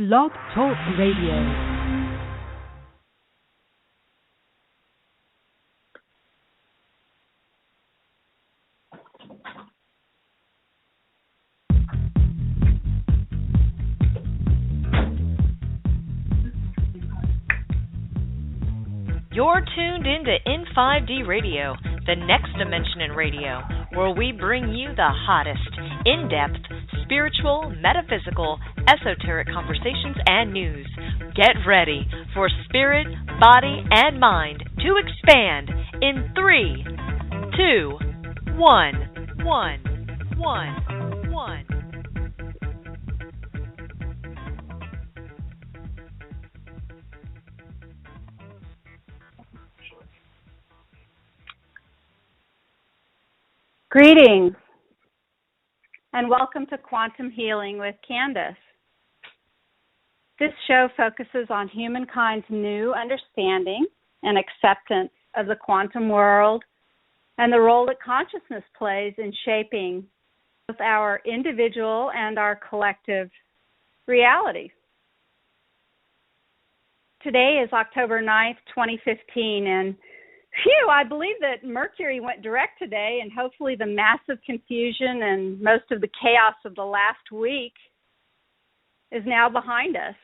Blog Talk Radio. You're tuned into In5D Radio, the next dimension in radio, where we bring you the hottest, in-depth, spiritual, metaphysical, esoteric conversations and news. Get ready for spirit, body, and mind to expand in 3, 2, 1. Greetings, and welcome to Quantum Healing with Candace. This show focuses on humankind's new understanding and acceptance of the quantum world and the role that consciousness plays in shaping both our individual and our collective reality. Today is October 9th, 2015, and I believe that Mercury went direct today, and hopefully the massive confusion and most of the chaos of the last week is now behind us.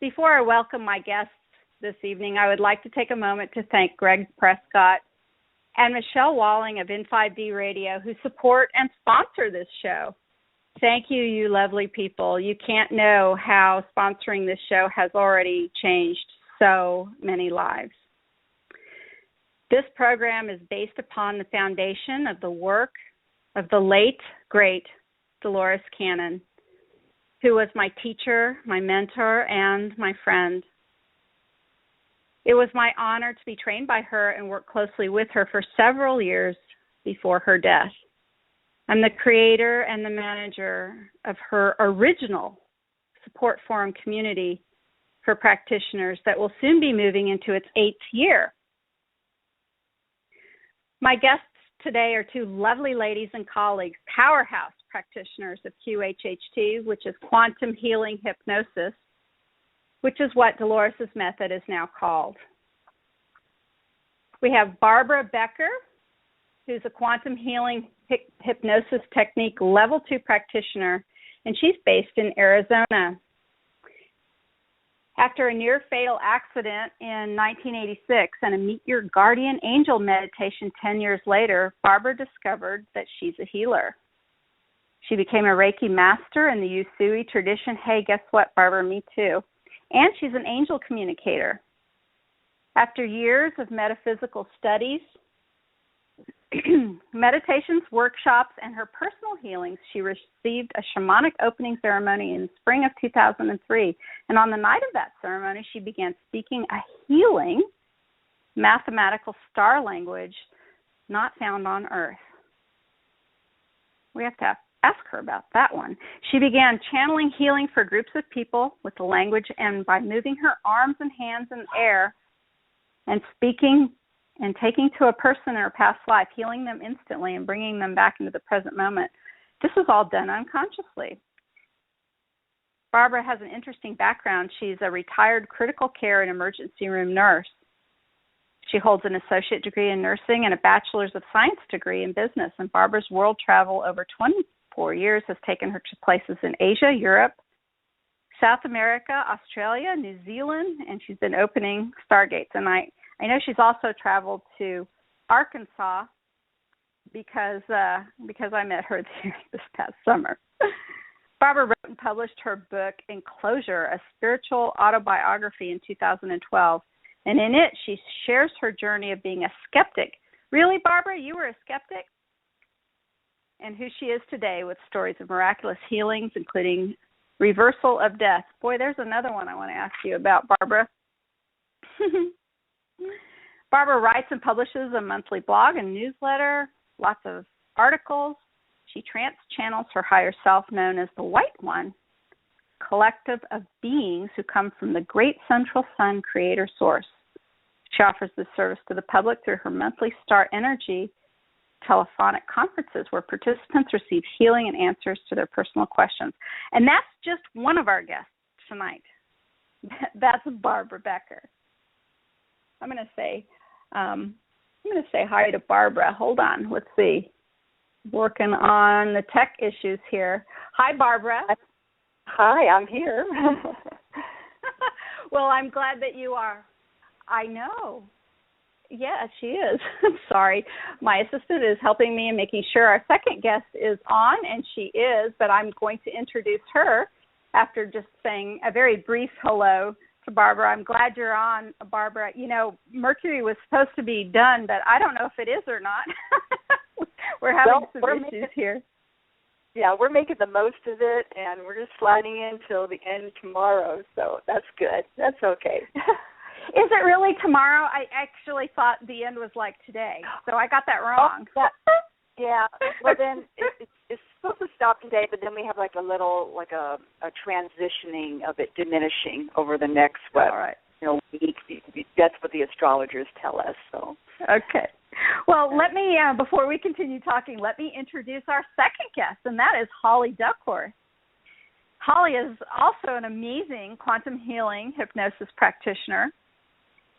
Before I welcome my guests this evening, I would like to take a moment to thank Greg Prescott and Michelle Walling of In5D Radio, who support and sponsor this show. Thank you, you lovely people. You can't know how sponsoring this show has already changed so many lives. This program is based upon the foundation of the work of the late, great Dolores Cannon, who was my teacher, my mentor, and my friend. It was my honor to be trained by her and work closely with her for several years before her death. I'm the creator and the manager of her original support forum community for practitioners that will soon be moving into its 8th year. My guests today are two lovely ladies and colleagues, powerhouse practitioners of QHHT, which is quantum healing hypnosis, which is what Dolores' method is now called. We have Barbara Becker, who's a quantum healing hypnosis technique level 2 practitioner, and she's based in Arizona. After a near-fatal accident in 1986 and a Meet Your Guardian Angel meditation 10 years later, Barbara discovered that she's a healer. She became a Reiki master in the Usui tradition. Hey, guess what, Barbara? Me too. And she's an angel communicator. After years of metaphysical studies, meditations, workshops, and her personal healings, she received a shamanic opening ceremony in the spring of 2003. And on the night of that ceremony, she began speaking a healing mathematical star language not found on Earth. We have to ask her about that one. She began channeling healing for groups of people with the language, and by moving her arms and hands in the air and speaking and taking to a person in her past life, healing them instantly and bringing them back into the present moment. This was all done unconsciously. Barbara has an interesting background. She's a retired critical care and emergency room nurse. She holds an associate degree in nursing and a bachelor's of science degree in business. And Barbara's world travel over 24 years has taken her to places in Asia, Europe, South America, Australia, New Zealand, and she's been opening stargates. And I know she's also traveled to Arkansas because I met her there this past summer. Barbara wrote and published her book, Enclosure, a spiritual autobiography, in 2012. And in it, she shares her journey of being a skeptic. Really, Barbara, you were a skeptic? And who she is today with stories of miraculous healings, including reversal of death. Boy, there's another one I want to ask you about, Barbara. Barbara writes and publishes a monthly blog and newsletter, lots of articles. She channels her higher self, known as the White One, collective of beings who come from the great central sun creator source. She offers this service to the public through her monthly star energy telephonic conferences where participants receive healing and answers to their personal questions. And that's just one of our guests tonight. That's Barbara Becker. I'm going to say hi to Barbara. Hold on. Let's see. Working on the tech issues here. Hi, Barbara. Hi, I'm here. Well, I'm glad that you are. I know. Yeah, she is. I'm sorry. My assistant is helping me and making sure our second guest is on, and she is, but I'm going to introduce her after just saying a very brief hello to Barbara. I'm glad you're on, Barbara. You know, Mercury was supposed to be done, but I don't know if it is or not. We're having some issues here. Yeah, we're making the most of it, and we're just sliding in till the end tomorrow, so that's good. That's okay. Is it really tomorrow? I actually thought the end was like today, so I got that wrong. Oh, yeah. Well, then it's supposed to stop today, but then we have like a little, like a transitioning of it diminishing over the next week. That's what the astrologers tell us. So. Okay. Well, let me, before we continue talking, let me introduce our second guest, and that is Holly Duckworth. Holly is also an amazing quantum healing hypnosis practitioner,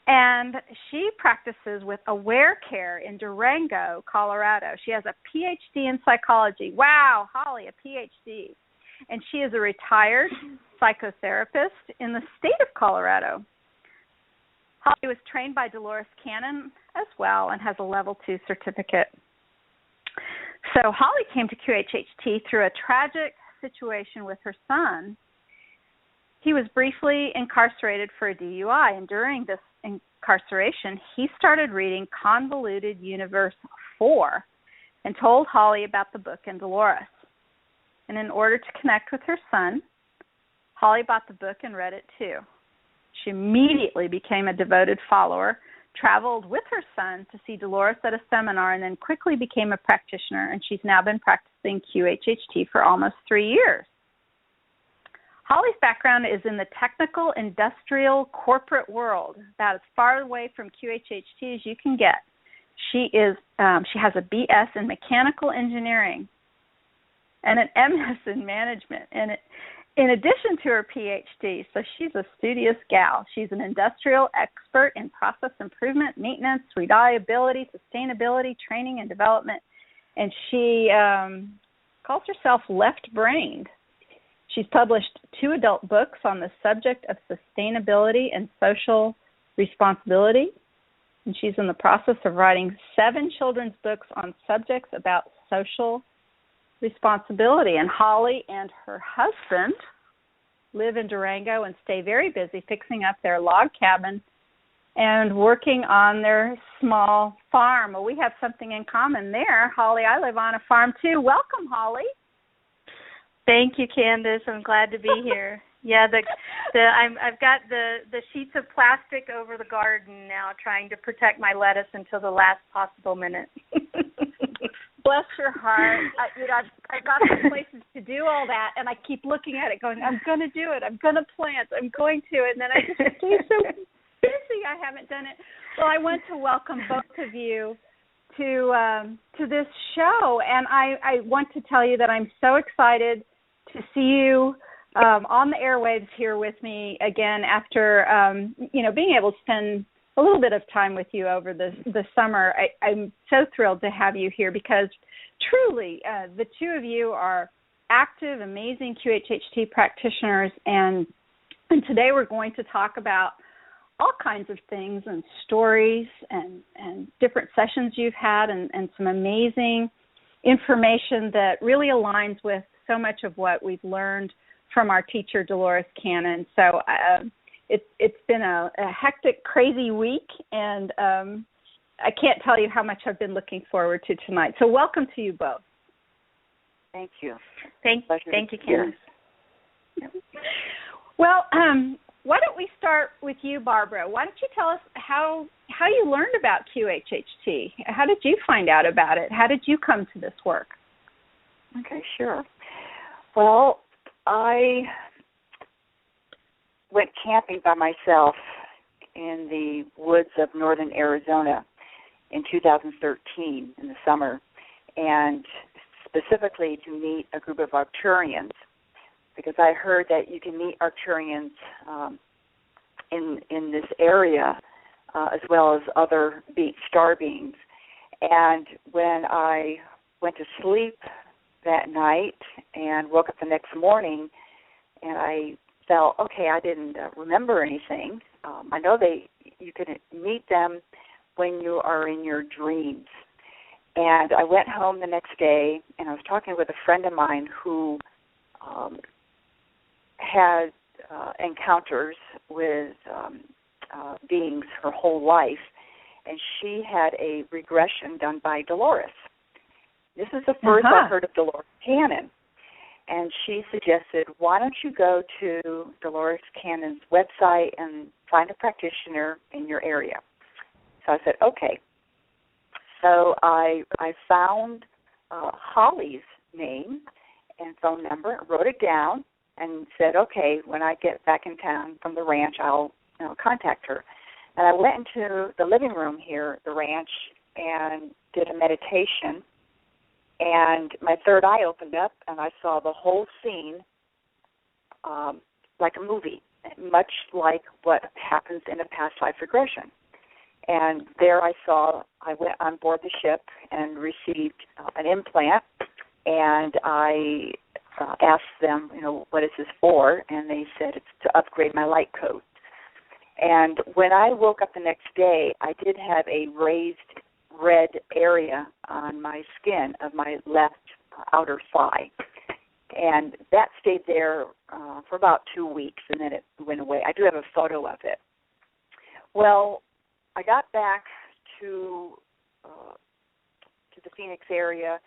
and she practices with Aware Care in Durango, Colorado. She has a PhD in psychology. Wow, Holly, a PhD. And she is a retired psychotherapist in the state of Colorado. Holly was trained by Dolores Cannon as well and has a level 2 certificate. So Holly came to QHHT through a tragic situation with her son. He was briefly incarcerated for a DUI, and during this incarceration, he started reading Convoluted Universe 4 and told Holly about the book and Dolores. And in order to connect with her son, Holly bought the book and read it too. She immediately became a devoted follower, traveled with her son to see Dolores at a seminar, and then quickly became a practitioner, and she's now been practicing QHHT for almost 3 years. Holly's background is in the technical, industrial, corporate world, about as far away from QHHT as you can get. She has a BS in mechanical engineering and an MS in management, and in addition to her PhD, so she's a studious gal. She's an industrial expert in process improvement, maintenance, reliability, sustainability, training, and development, and she calls herself left-brained. She's published 2 adult books on the subject of sustainability and social responsibility, and she's in the process of writing 7 children's books on subjects about social responsibility. And Holly and her husband live in Durango and stay very busy fixing up their log cabin and working on their small farm. Well, we have something in common there. Holly, I live on a farm too. Welcome, Holly. Thank you, Candace. I'm glad to be here. Yeah, I've got the sheets of plastic over the garden now, trying to protect my lettuce until the last possible minute. Bless your heart. I've got some places to do all that, and I keep looking at it going, I'm going to do it. I'm going to plant. I'm going to. And then I just stay so busy I haven't done it. Well, I want to welcome both of you to this show, and I want to tell you that I'm so excited to see you on the airwaves here with me again after, being able to spend a little bit of time with you over the summer. I'm so thrilled to have you here because truly the two of you are active, amazing QHHT practitioners, and today we're going to talk about all kinds of things and stories and different sessions you've had and some amazing information that really aligns with so much of what we've learned from our teacher, Dolores Cannon. So it's been a hectic, crazy week, and I can't tell you how much I've been looking forward to tonight. So welcome to you both. Thank you. Thank you, Candace. Well, why don't we start with you, Barbara? Why don't you tell us how you learned about QHHT? How did you find out about it? How did you come to this work? Okay, sure. Well, I went camping by myself in the woods of northern Arizona in 2013 in the summer. and specifically to meet a group of Arcturians, because I heard that you can meet Arcturians in this area as well as other star beings. And when I went to sleep that night and woke up the next morning, and I felt, okay, I didn't remember anything. I know you can meet them when you are in your dreams. And I went home the next day, and I was talking with a friend of mine who had encounters with beings her whole life, and she had a regression done by Dolores. This is the first I heard of Dolores Cannon. And she suggested, why don't you go to Dolores Cannon's website and find a practitioner in your area? So I said, okay. So I found Holly's name and phone number, wrote it down, and said, okay, when I get back in town from the ranch, I'll contact her. And I went into the living room here at the ranch and did a meditation. And my third eye opened up, and I saw the whole scene like a movie, much like what happens in a past life regression. And there I went on board the ship and received an implant, and I asked them, what is this for? And they said it's to upgrade my light code. And when I woke up the next day, I did have a raised red area on my skin of my left outer thigh. And that stayed there for about 2 weeks, and then it went away. I do have a photo of it. Well, I got back to the Phoenix area,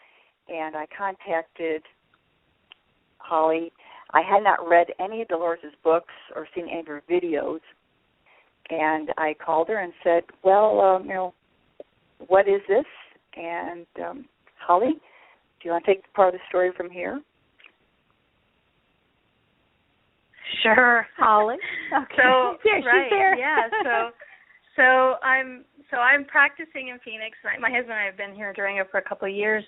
and I contacted Holly. I had not read any of Dolores' books or seen any of her videos, and I called her and said, well, what is this? And Holly, do you want to take part of the story from here? Sure, Holly. Okay. So she's there. Yeah. So I'm practicing in Phoenix. My husband and I have been here in Durango for a couple of years,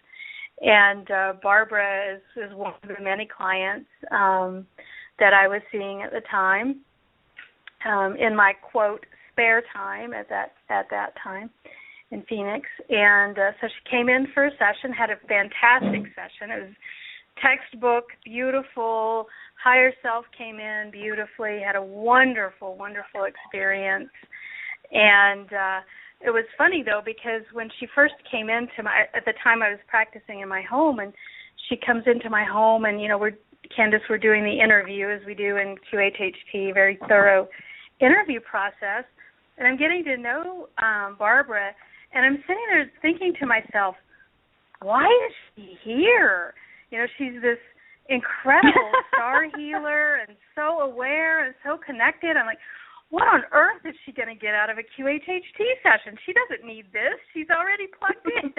and Barbara is one of the many clients that I was seeing at the time, in my quote spare time at that time in Phoenix. And so she came in for a session, had a fantastic session. It was textbook, beautiful. Higher self came in beautifully, had a wonderful, wonderful experience. And it was funny, though, because when she first came into at the time I was practicing in my home, and she comes into my home, and, Candace, we're doing the interview, as we do in QHHT, very thorough interview process, and I'm getting to know Barbara, and I'm sitting there thinking to myself, why is she here? She's this incredible star healer and so aware and so connected. I'm like, what on earth is she going to get out of a QHHT session? She doesn't need this. She's already plugged in.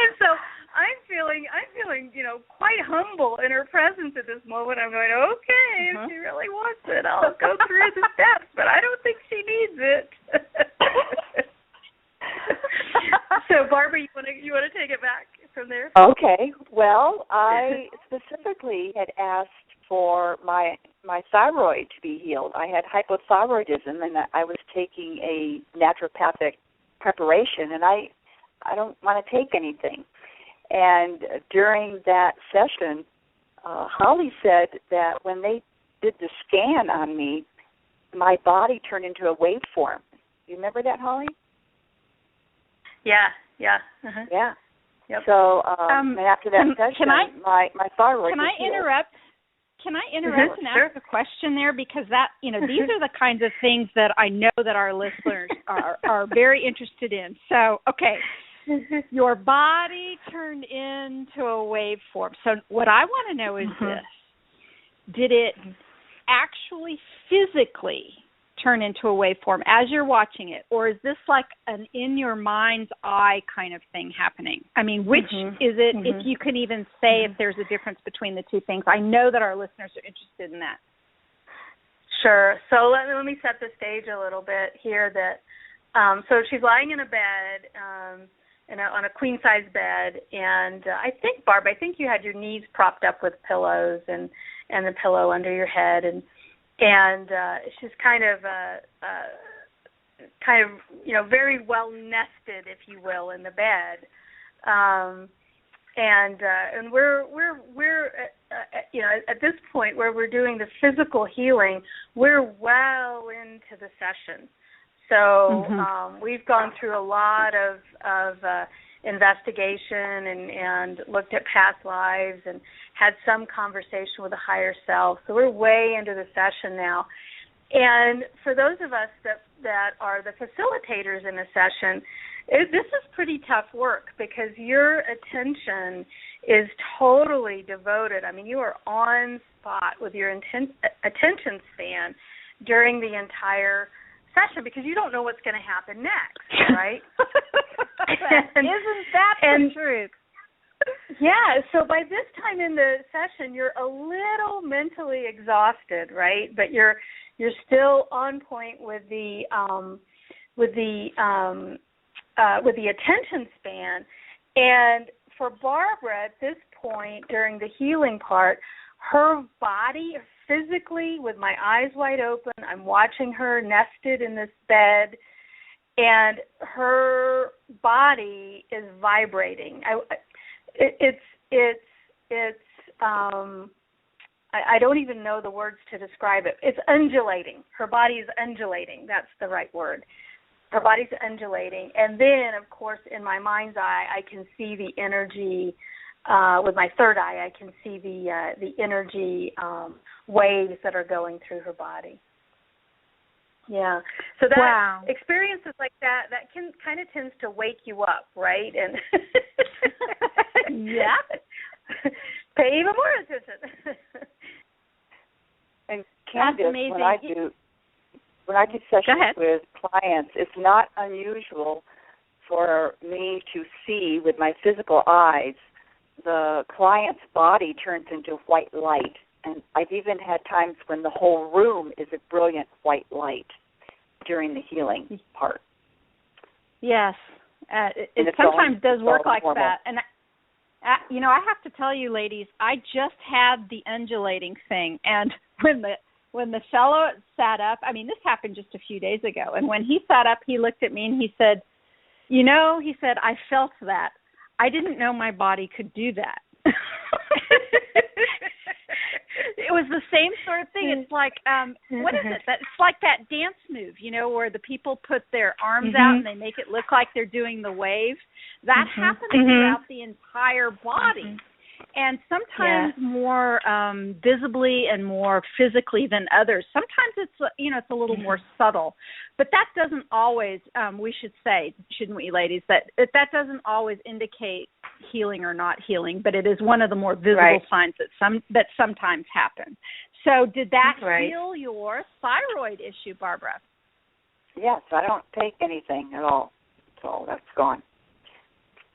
And so I'm feeling, quite humble in her presence at this moment. I'm going, okay, if she really wants it, I'll go through the steps, but I don't think she needs it. So, Barbara, you want to take it back from there? Okay. Well, I specifically had asked for my thyroid to be healed. I had hypothyroidism, and I was taking a naturopathic preparation, and I don't want to take anything. And during that session, Holly said that when they did the scan on me, my body turned into a waveform. You remember that, Holly? Yeah. Uh-huh. Yeah. Yep. So and after that session, my thyroid was healed. Can I interrupt and ask a question there? Because these are the kinds of things that I know that our listeners are very interested in. So, okay, your body turned into a waveform. So what I want to know is this. Did it actually physically turn into a waveform as you're watching it? Or is this like an in your mind's eye kind of thing happening? I mean, which is it, if you can even say if there's a difference between the two things? I know that our listeners are interested in that. Sure. So let me set the stage a little bit here. That so she's lying in a bed, on a queen size bed, and I think, Barb, you had your knees propped up with pillows and the pillow under your head, and it's just kind of very well nested, if you will, in the bed. And we're at this point where we're doing the physical healing, we're well into the session. So we've gone through a lot of investigation and looked at past lives and had some conversation with the higher self. So we're way into the session now. And for those of us that are the facilitators in a session, this is pretty tough work because your attention is totally devoted. I mean, you are on spot with your attention span during the entire session because you don't know what's going to happen next, right? Isn't that the truth? Yeah, so by this time in the session, you're a little mentally exhausted, right? But you're still on point with the attention span. And for Barbara, at this point during the healing part, her body physically, with my eyes wide open, I'm watching her nested in this bed, and her body is vibrating. I don't even know the words to describe it. It's undulating. Her body is undulating. That's the right word. Her body's undulating. And then, of course, in my mind's eye, I can see the energy. With my third eye, I can see the energy waves that are going through her body. Yeah. So that experiences like that can kind of tends to wake you up, right? And yeah. Pay even more attention. And Candace, when I do sessions with clients, it's not unusual for me to see with my physical eyes the client's body turns into white light. And I've even had times when the whole room is a brilliant white light during the healing part. Yes. It sometimes does work like that. And, I have to tell you, ladies, I just had the undulating thing. And when the fellow sat up, I mean, this happened just a few days ago. And when he sat up, he looked at me and he said, he said, I felt that. I didn't know my body could do that. It was the same sort of thing. It's like, what is it? It's like that dance move, where the people put their arms out and they make it look like they're doing the wave. That happens throughout the entire body. And sometimes more visibly and more physically than others. Sometimes it's a little more subtle, but that doesn't always. We should say, shouldn't we, ladies, that doesn't always indicate healing or not healing, but it is one of the more visible signs that sometimes happen. So, did that heal your thyroid issue, Barbara? Yes, I don't take anything at all, so that's gone.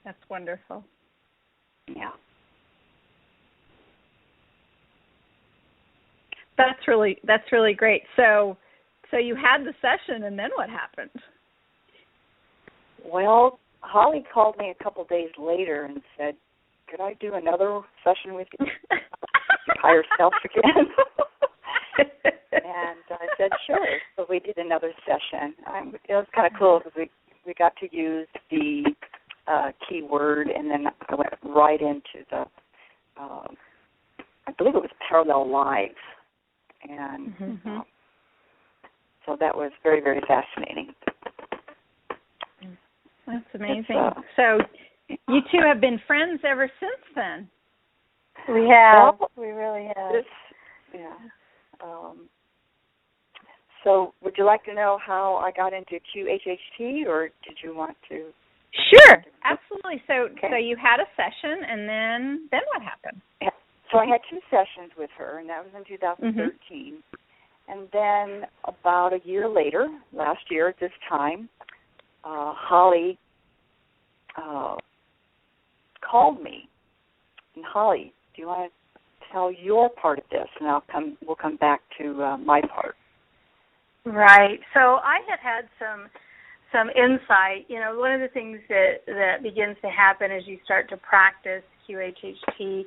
That's wonderful. Yeah. That's really great. So you had the session, and then what happened? Well, Holly called me a couple days later and said, "Could I do another session with you, higher self again?" And I said, "Sure." So we did another session. It was kind of cool because we got to use the keyword, and then I went right into the, I believe it was parallel lives. And so that was very, very fascinating. That's amazing. So you two have been friends ever since then. We have. Well, we really have. So would you like to know how I got into QHHT, or did you want to? Sure, absolutely. So you had a session, and then what happened? Yeah. So I had 2 sessions with her, and that was in 2013. And then about a year later, last year at this time, Holly called me. And Holly, do you want to tell your part of this? And we'll come back to my part. Right. So I had some some insight. One of the things that begins to happen as you start to practice QHHT,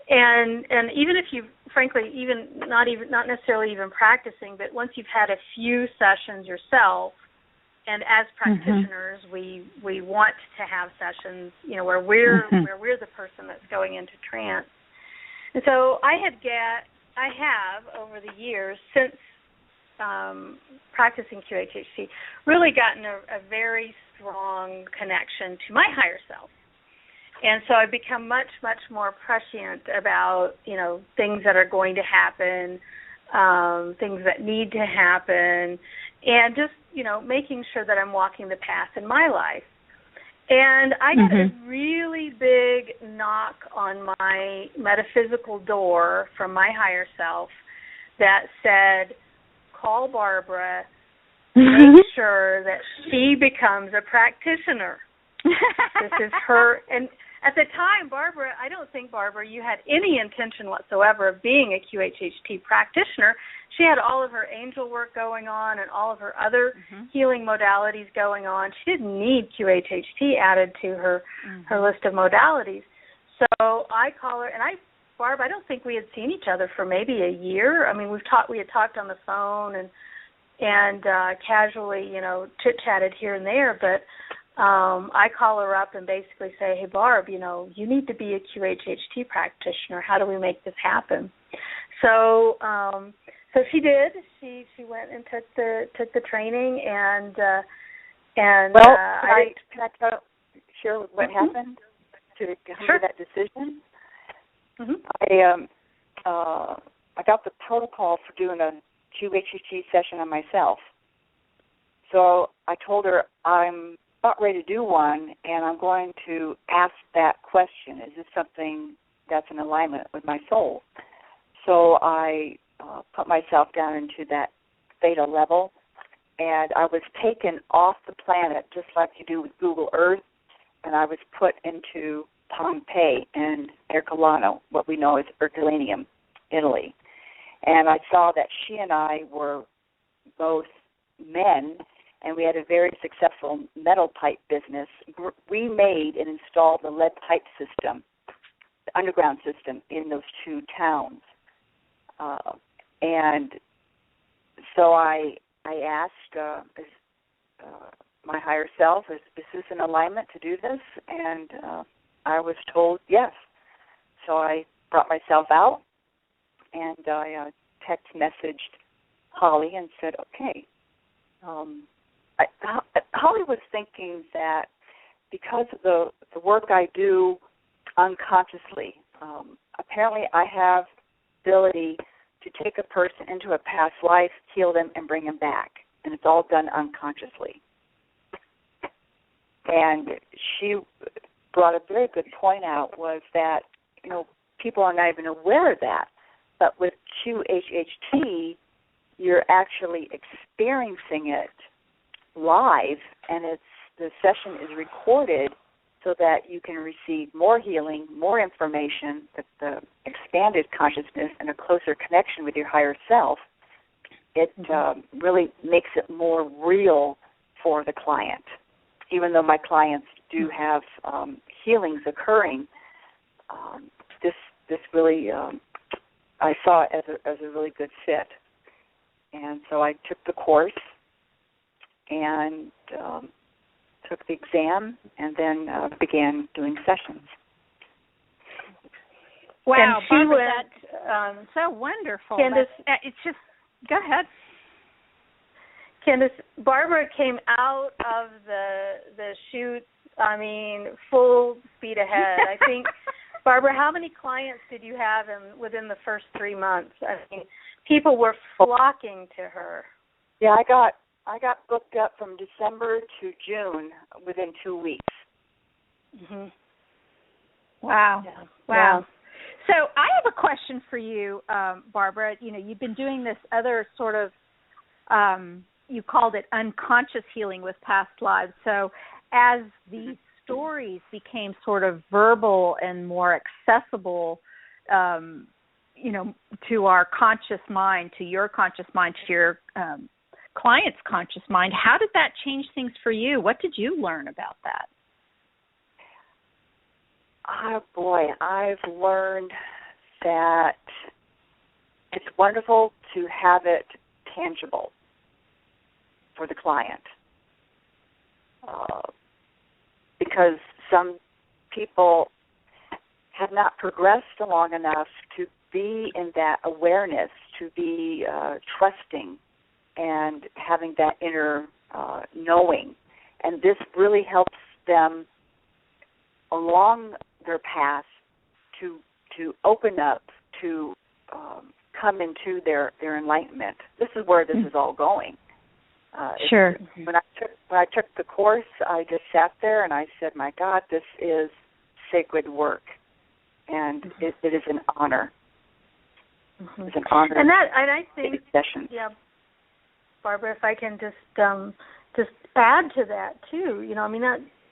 and even if you, frankly, even not necessarily even practicing, but once you've had a few sessions yourself, and as practitioners, we want to have sessions, where we're the person that's going into trance. And so I have over the years since practicing QHHT really gotten a very strong connection to my higher self. And so I've become much, much more prescient about, things that are going to happen, things that need to happen, and just, making sure that I'm walking the path in my life. And I got a really big knock on my metaphysical door from my higher self that said, call Barbara, make sure that she becomes a practitioner. This is her. And at the time, Barbara, I don't think, Barbara, you had any intention whatsoever of being a QHHT practitioner. She had all of her angel work going on and all of her other healing modalities going on. She didn't need QHHT added to her list of modalities. So I call her, and Barb, I don't think we had seen each other for maybe a year. I mean, we had talked on the phone and casually, chit-chatted here and there, but I call her up and basically say, hey, Barb, you need to be a QHHT practitioner. How do we make this happen? So she did. She went and took the training, and can I share what happened to come to that decision? I got the protocol for doing a QHHT session on myself. So I told her I'm about ready to do one, and I'm going to ask that question. Is this something that's in alignment with my soul? So I put myself down into that theta level, and I was taken off the planet just like you do with Google Earth, and I was put into Pompeii and Ercolano, what we know as Herculaneum, Italy. And I saw that she and I were both men, and we had a very successful metal pipe business. We made and installed the lead pipe system, the underground system, in those two towns. And so I asked my higher self, is this in alignment to do this? And I was told yes. So I brought myself out, and I text messaged Holly and said, okay. Holly was thinking that because of the work I do unconsciously, apparently I have ability to take a person into a past life, heal them, and bring them back. And it's all done unconsciously. And she brought a very good point out, was that, people are not even aware of that. But with QHHT, you're actually experiencing it live, and the session is recorded so that you can receive more healing, more information, the expanded consciousness, and a closer connection with your higher self. It really makes it more real for the client. Even though my clients do have healings occurring, this really, I saw it as a really good fit. And so I took the course and took the exam, and then began doing sessions. Wow, Barbara, that's so wonderful. Candace, it's just, go ahead. Candace, Barbara came out of the chute, full speed ahead. I think, Barbara, how many clients did you have within the first 3 months? People were flocking to her. Yeah, I got booked up from December to June within 2 weeks. Wow. Yeah. Wow. So I have a question for you, Barbara. You've been doing this other sort of, you called it unconscious healing with past lives. So as these stories became sort of verbal and more accessible, to our conscious mind, to your conscious mind, to your client's conscious mind. How did that change things for you? What did you learn about that? Oh, boy, I've learned that it's wonderful to have it tangible for the client. Because some people have not progressed long enough to be in that awareness, to be trusting and having that inner knowing. And this really helps them along their path to open up, to come into their enlightenment. This is where this is all going. Sure. When I took the course, I just sat there and I said, "My God, this is sacred work, and it is an honor. It's an honor." And I think, sessions. yeah, Barbara, if I can just add to that too. I mean,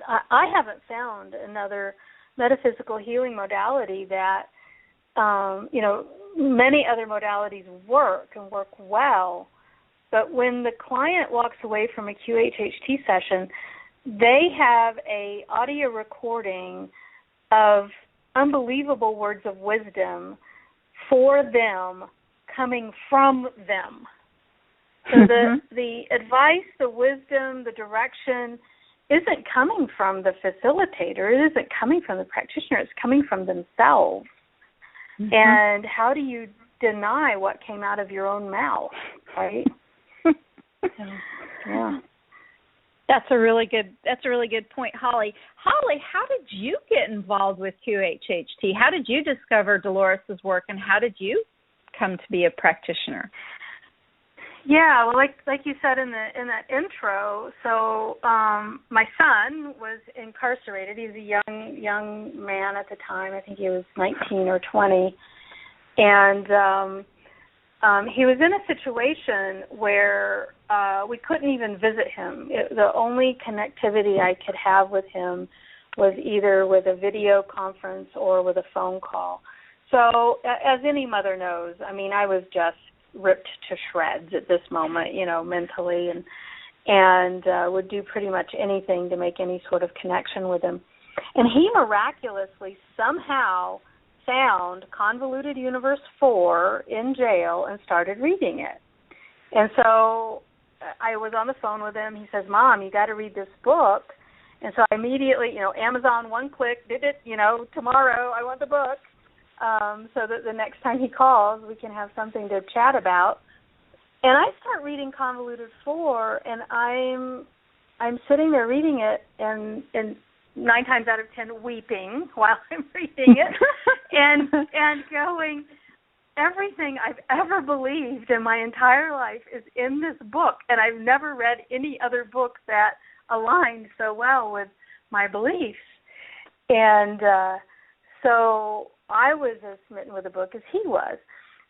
I haven't found another metaphysical healing modality that, many other modalities work and work well. But when the client walks away from a QHHT session, they have a audio recording of unbelievable words of wisdom for them coming from them. So the advice, the wisdom, the direction isn't coming from the facilitator. It isn't coming from the practitioner. It's coming from themselves. Mm-hmm. And how do you deny what came out of your own mouth, right? Yeah. That's a really good point, Holly. Holly, how did you get involved with QHHT? How did you discover Dolores' work, and how did you come to be a practitioner? Yeah, well, like you said in that intro, so my son was incarcerated. He was a young man at the time. I think he was 19 or 20, and he was in a situation where we couldn't even visit him. The only connectivity I could have with him was either with a video conference or with a phone call. So as any mother knows, I mean, I was just ripped to shreds at this moment, mentally, and would do pretty much anything to make any sort of connection with him. And he miraculously somehow found Convoluted Universe 4 in jail and started reading it. And so I was on the phone with him. He says, "Mom, you got to read this book." And so I immediately, Amazon, one click, did it, tomorrow, I want the book. So that the next time he calls, we can have something to chat about. And I start reading Convoluted 4, and I'm sitting there reading it, and 9 times out of 10 weeping while I'm reading it, and going, everything I've ever believed in my entire life is in this book, and I've never read any other book that aligned so well with my beliefs. And so I was as smitten with the book as he was.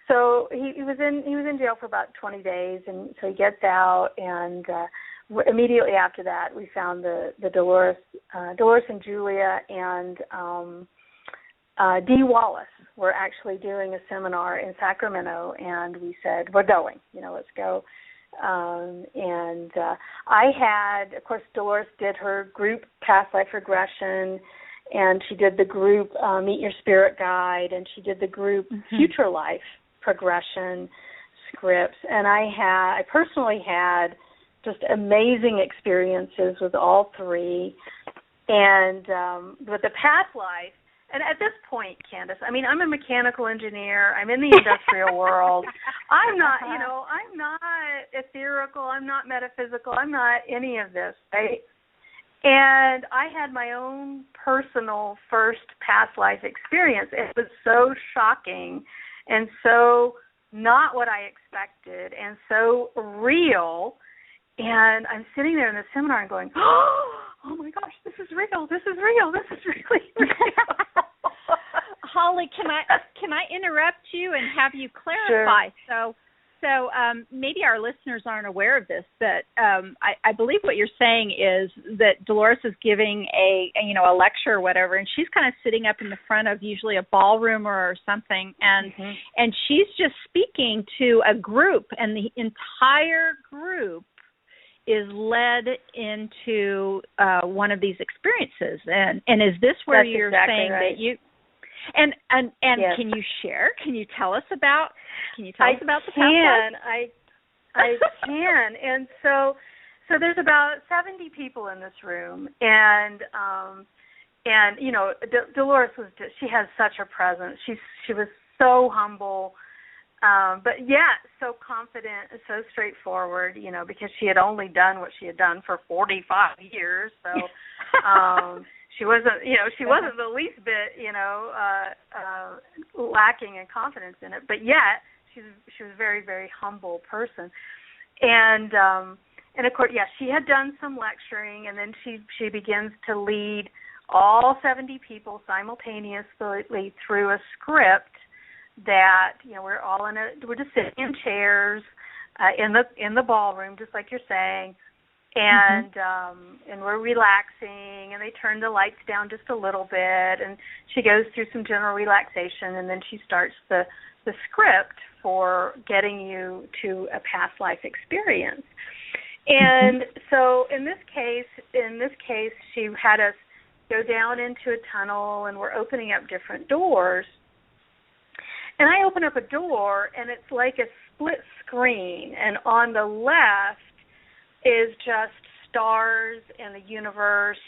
So he was in jail for about 20 days, and so he gets out, and immediately after that, we found the Dolores and Julia and Dee Wallace were actually doing a seminar in Sacramento, and we said, we're going, let's go. And I had, of course, Dolores did her group past life regression, and she did the group Meet Your Spirit Guide, and she did the group Future Life progression scripts. And I personally had just amazing experiences with all three. And with the past life, and at this point, Candace, I mean, I'm a mechanical engineer. I'm in the industrial world. I'm not, I'm not ethereal. I'm not metaphysical. I'm not any of this, right? And I had my own personal first past life experience. It was so shocking and so not what I expected and so real. And I'm sitting there in the seminar and going, oh my gosh, this is real. This is real. This is really real. Holly, can I interrupt you and have you clarify? Sure. So maybe our listeners aren't aware of this, but I believe what you're saying is that Dolores is giving a lecture or whatever, and she's kind of sitting up in the front of usually a ballroom or something, and she's just speaking to a group, and the entire group is led into one of these experiences. And is this where That's you're exactly saying right. that you and Yes. Can you share? Can you tell us about the past life? I can. And so there's about 70 people in this room, and Dolores she has such a presence. She was so humble, but yet so confident and so straightforward, because she had only done what she had done for 45 years. So she wasn't the least bit, lacking in confidence in it. But yet she was a very, very humble person. And of course, she had done some lecturing, and then she begins to lead all 70 people simultaneously through a script that we're just sitting in chairs in the ballroom, just like you're saying, and we're relaxing, and they turn the lights down just a little bit, and she goes through some general relaxation, and then she starts the script for getting you to a past life experience. And so in this case, she had us go down into a tunnel, and we're opening up different doors. And I open up a door, and it's like a split screen, and on the left is just stars and the universe,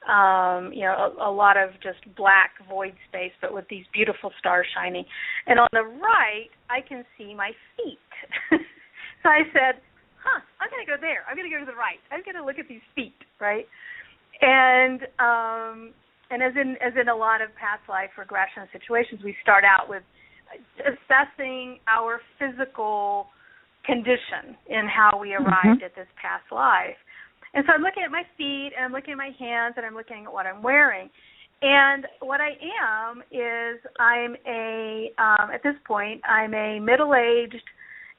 a lot of just black void space, but with these beautiful stars shining. And on the right, I can see my feet. So I said, I'm going to go there. I'm going to go to the right. I'm going to look at these feet, right? And as in a lot of past life regression situations, we start out with assessing our physical condition in how we arrived at this past life. And so I'm looking at my feet, and I'm looking at my hands, and I'm looking at what I'm wearing. And what I am is at this point, I'm a middle-aged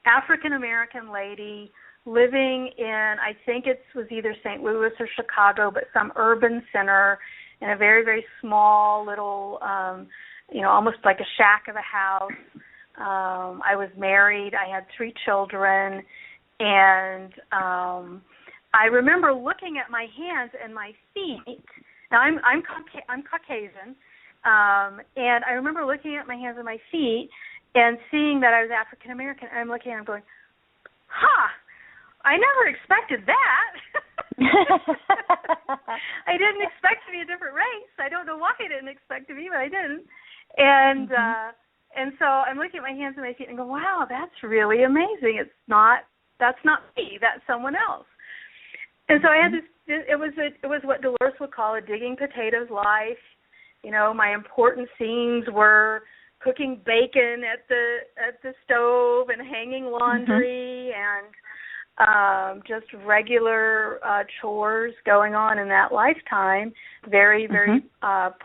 African-American lady living in, I think it was either St. Louis or Chicago, but some urban center in a very, very small little, almost like a shack of a house. I was married. I had 3 children, and I remember looking at my hands and my feet. Now I'm Caucasian, and I remember looking at my hands and my feet and seeing that I was African American. And I'm looking and I'm going, I never expected that. I didn't expect to be a different race. I don't know why I didn't expect to be, but I didn't. And so I'm looking at my hands and my feet and go, wow, that's really amazing. That's not me. That's someone else. And so I had this. It was what Dolores would call a digging potatoes life. My important scenes were cooking bacon at the stove and hanging laundry and just regular chores going on in that lifetime. Very, very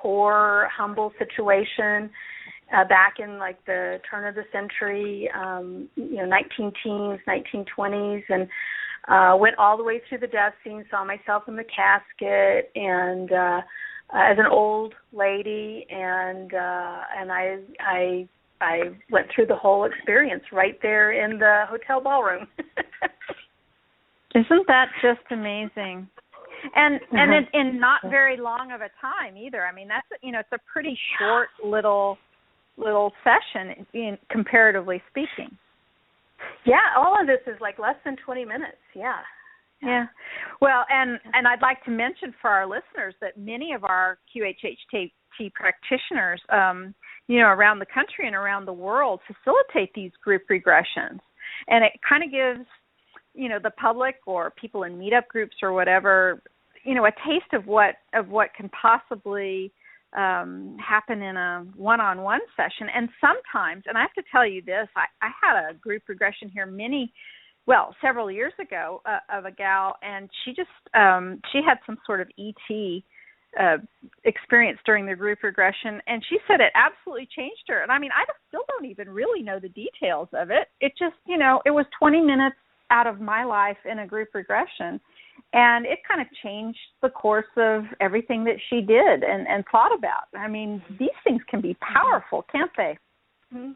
poor, humble situation. Back in like the turn of the century, 19-teens, 1920s, and went all the way through the death scene, saw myself in the casket, and as an old lady, and I went through the whole experience right there in the hotel ballroom. Isn't that just amazing? And in not very long of a time either. I mean, that's it's a pretty short little session, comparatively speaking. Yeah, all of this is like less than 20 minutes. Yeah. Well, and I'd like to mention for our listeners that many of our QHHT practitioners, around the country and around the world, facilitate these group regressions, and it kind of gives, the public or people in meetup groups or whatever, a taste of what can possibly happen in a one-on-one session. And sometimes, and I have to tell you this, I had a group regression here several years ago of a gal, and she just she had some sort of ET experienced during the group regression, and she said it absolutely changed her. And I mean, I still don't even really know the details of it. It just, it was 20 minutes out of my life in a group regression, and it kind of changed the course of everything that she did and thought about. I mean, these things can be powerful, can't they? Mm-hmm.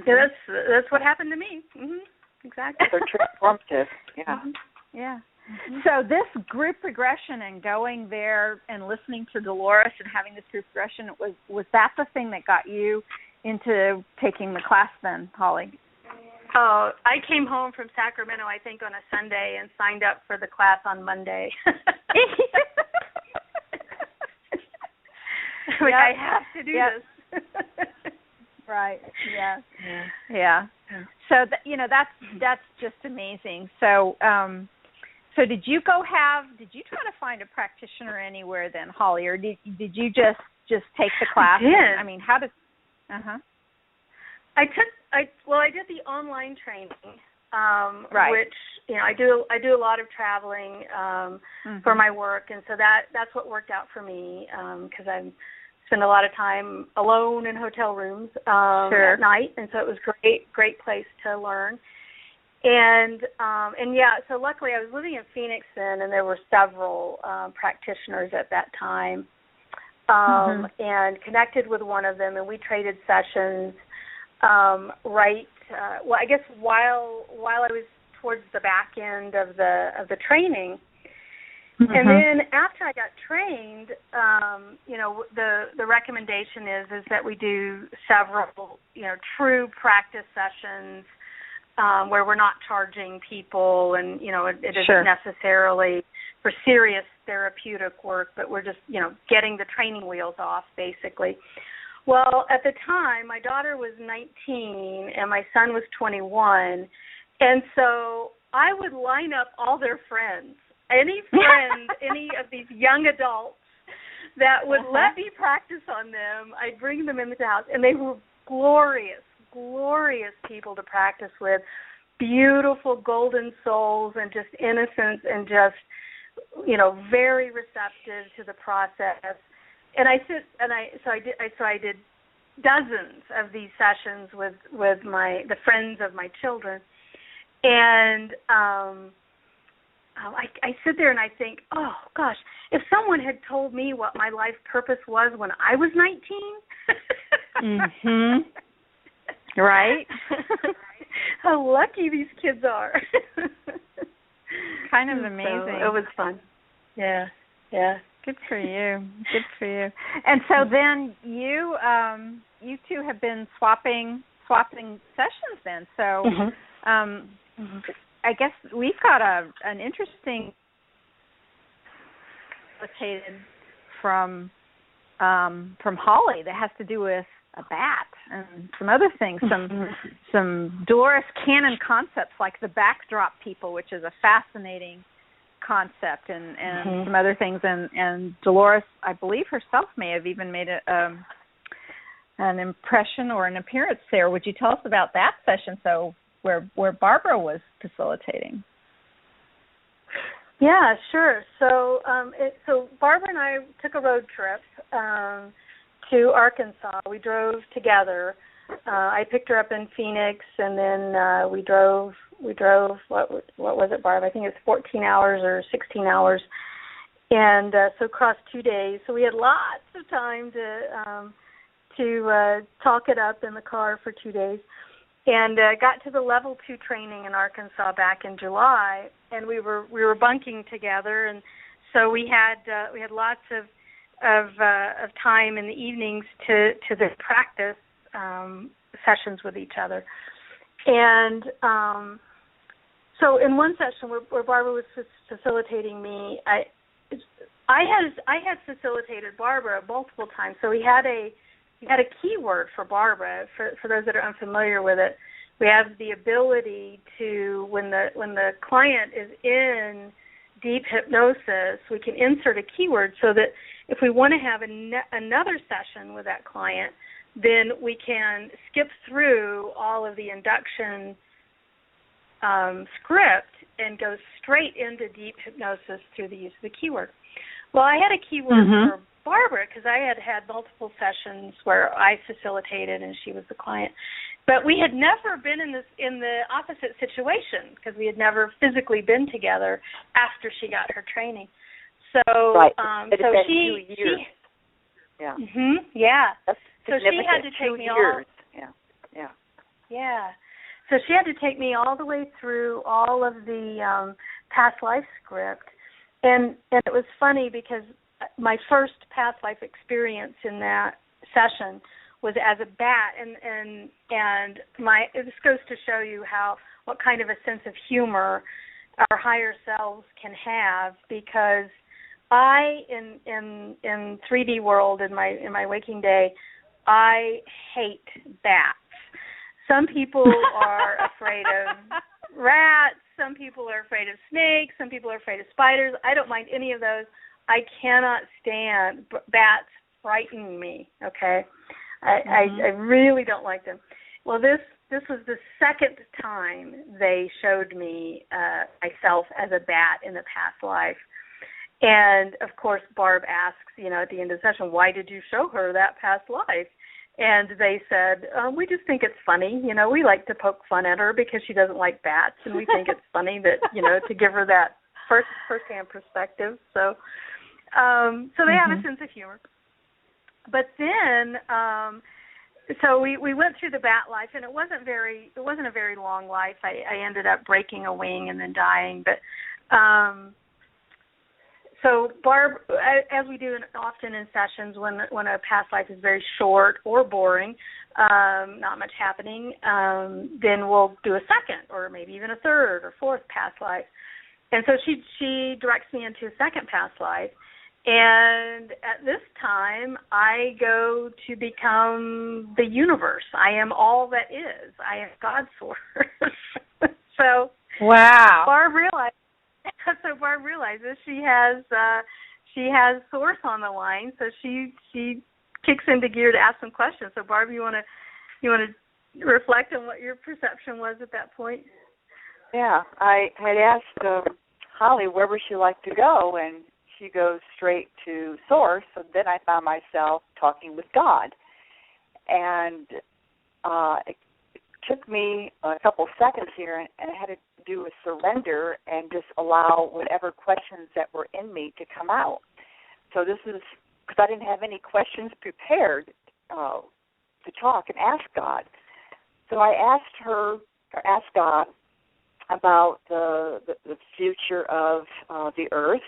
Yeah, that's what happened to me. Mm-hmm. Exactly. They're transformative. Yeah. Mm-hmm. Yeah. Mm-hmm. So this group regression and going there and listening to Dolores and having this group regression, was that the thing that got you into taking the class then, Holly? Oh, I came home from Sacramento, I think, on a Sunday and signed up for the class on Monday. I have to do this. Right. Yeah. So that's just amazing. So so did you try to find a practitioner anywhere then, Holly, or did you just take the class? I mean, how did? I did the online training, right. which I do a lot of traveling for my work, and so that's what worked out for me because I spend a lot of time alone in hotel rooms sure. at night, and so it was great place to learn. And so luckily I was living in Phoenix then, and there were several practitioners at that time, and connected with one of them, and we traded sessions. I guess while I was towards the back end of the training, and then after I got trained, the recommendation is that we do several true practice sessions where we're not charging people, and it isn't necessarily for serious therapeutic work, but we're just getting the training wheels off basically. Well, at the time, my daughter was 19 and my son was 21, and so I would line up all their friends, any of these young adults that would let me practice on them. I'd bring them into the house, and they were glorious people to practice with, beautiful golden souls and just innocence and just, very receptive to the process. And I did dozens of these sessions with the friends of my children, and I sit there and I think, oh gosh, if someone had told me what my life purpose was when I was 19, right? How lucky these kids are. Kind of amazing. So it was fun. Yeah. Good for you. And so then you two have been swapping sessions then. So I guess we've got an interesting facilitated from Holly that has to do with a bat and some other things, some Dolores Cannon concepts like the backdrop people, which is a fascinating concept, and some other things, and Dolores, I believe herself, may have even made an impression or an appearance there. Would you tell us about that session? So where Barbara was facilitating. Yeah, sure. So Barbara and I took a road trip to Arkansas. We drove together. I picked her up in Phoenix, and then we drove. What was it, Barb? I think it's 14 hours or 16 hours, and so across 2 days. So we had lots of time to talk it up in the car for 2 days, and got to the level 2 training in Arkansas back in July, and we were bunking together, and so we had lots of time in the evenings to practice sessions with each other. And so in one session where Barbara was facilitating me, I had facilitated Barbara multiple times. So we had a keyword for Barbara. For those that are unfamiliar with it, we have the ability to, when the client is in deep hypnosis, we can insert a keyword so that if we want to have another session with that client, then we can skip through all of the induction script and go straight into deep hypnosis through the use of the keyword. Well, I had a keyword for Barbara, because I had multiple sessions where I facilitated and she was the client. But we had never been in the opposite situation because we had never physically been together after she got her training. So, right. So she 2 years. Yeah. Yeah. That's so she had to take 2 me years. Yeah. So she had to take me all the way through all of the past life script, and it was funny because my first past life experience in that session was as a bat, and this goes to show you what kind of a sense of humor our higher selves can have, because I in 3D world in my waking day, I hate bats. Some people are afraid of rats, some people are afraid of snakes, some people are afraid of spiders. I don't mind any of those. I cannot stand bats. Frighten me, okay? I really don't like them. Well, this was the second time they showed me myself as a bat in the past life. And, of course, Barb asks, at the end of the session, why did you show her that past life? And they said, we just think it's funny. We like to poke fun at her because she doesn't like bats, and we think it's funny that, to give her that first-hand perspective. So they have a sense of humor. But then, so we went through the bat life, and it wasn't a very long life. I ended up breaking a wing and then dying. But so Barb, as we do often in sessions, when a past life is very short or boring, not much happening, then we'll do a second or maybe even a third or fourth past life. And so she directs me into a second past life. And at this time, I go to become the universe. I am all that is. I am God's source. So wow. Barb realizes she has source on the line. So she kicks into gear to ask some questions. So Barb, you want to reflect on what your perception was at that point? Yeah, I had asked Holly where would she like to go, and she goes straight to source, and then I found myself talking with God. And it took me a couple seconds here, and I had to do a surrender and just allow whatever questions that were in me to come out. So this is because I didn't have any questions prepared to talk and ask God. So I asked God about the future of the earth,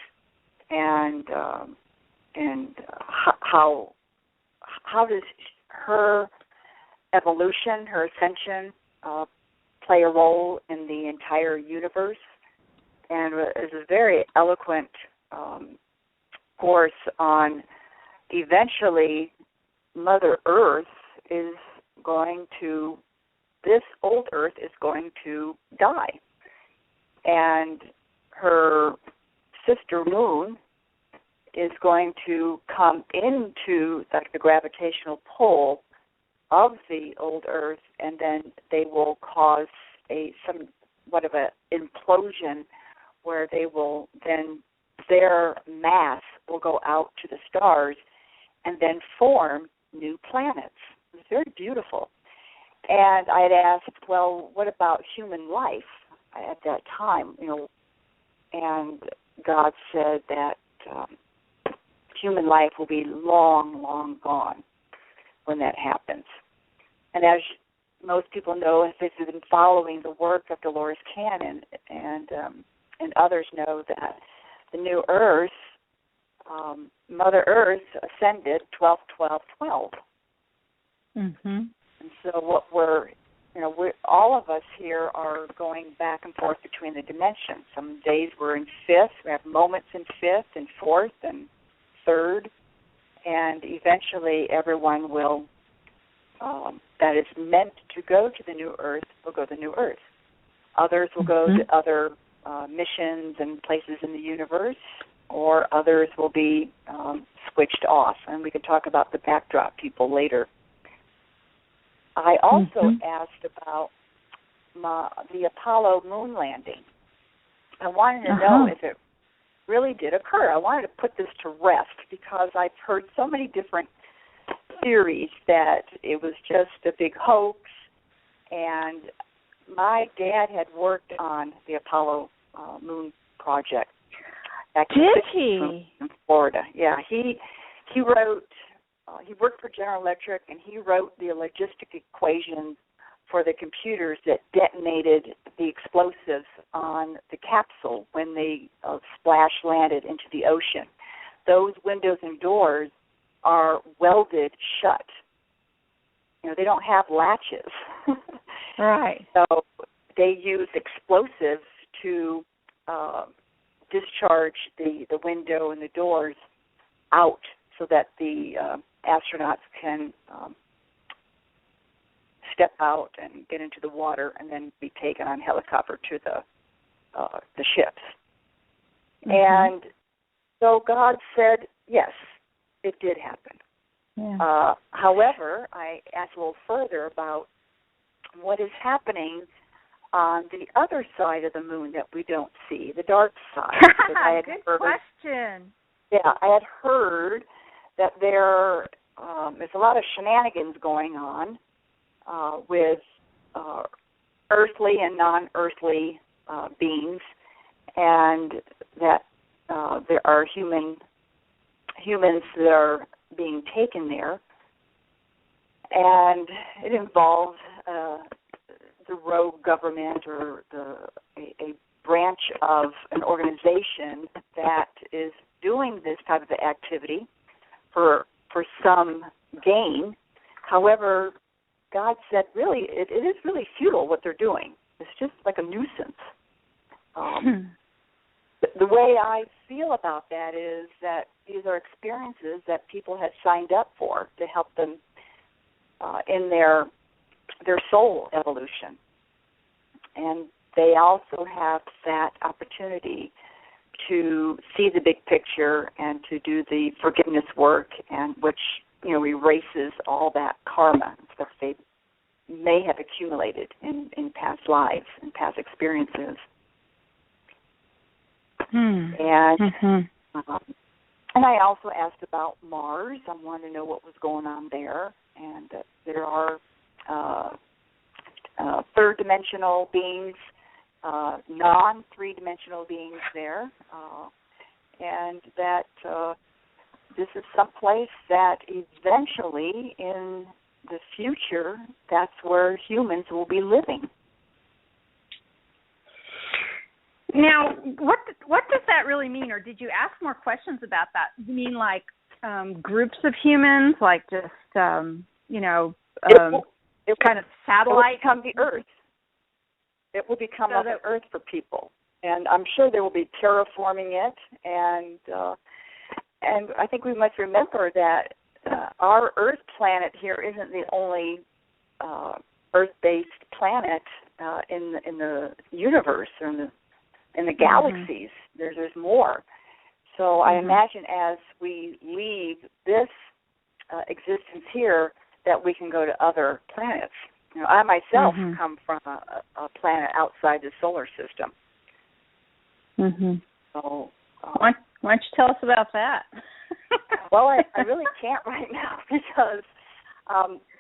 and how does her evolution, her ascension, play a role in the entire universe? And it was a very eloquent course on eventually Mother Earth this old Earth is going to die. And her sister moon is going to come into the gravitational pull of the old Earth, and then they will cause somewhat of an implosion where their mass will go out to the stars and then form new planets. It was very beautiful. And I had asked, well, what about human life at that time? And God said that human life will be long, long gone when that happens. And as most people know, if they've been following the work of Dolores Cannon and others know, that the new Earth, Mother Earth ascended 12-12-12. Mm-hmm. And so what all of us here are going back and forth between the dimensions. Some days we're in fifth, we have moments in fifth and fourth and third, and eventually everyone will, that is meant to go to the new Earth, will go to the new Earth. Others will go to other missions and places in the universe, or others will be switched off, and we can talk about the backdrop people later. I also asked about the Apollo moon landing. I wanted to know if it really did occur. I wanted to put this to rest because I've heard so many different theories that it was just a big hoax. And my dad had worked on the Apollo moon project. Did he? In Florida. Yeah, he wrote, he worked for General Electric, and he wrote the logistic equations for the computers that detonated the explosives on the capsule when they splash landed into the ocean. Those windows and doors are welded shut. They don't have latches. Right. So they use explosives to discharge the window and the doors out so that the astronauts can step out and get into the water and then be taken on helicopter to the ships. And so God said, yes, it did happen. Yeah. However, I asked a little further about what is happening on the other side of the moon that we don't see, the dark side. Good question. Yeah, I had heard that there's a lot of shenanigans going on with earthly and non-earthly beings, and that there are humans that are being taken there, and it involves the rogue government or a branch of an organization that is doing this type of activity for some gain. However, God said, really, it is really futile what they're doing. It's just like a nuisance. The way I feel about that is that these are experiences that people had signed up for to help them in their soul evolution. And they also have that opportunity to see the big picture and to do the forgiveness work, and which erases all that karma and stuff they may have accumulated in past lives and past experiences. And I also asked about Mars. I wanted to know what was going on there, and that there are third-dimensional beings, non-three-dimensional beings there, and that this is someplace that eventually in the future, that's where humans will be living. Now, what does that really mean, or did you ask more questions about that? You mean like groups of humans, like just kind of satellite? It will become the Earth. It will become like an Earth for people, and I'm sure they will be terraforming it. And I think we must remember that our Earth planet here isn't the only Earth-based planet in the universe or in the galaxies. There's more. So I imagine as we leave this existence here, that we can go to other planets. I myself come from a planet outside the solar system. So why don't you tell us about that? Well, I really can't right now because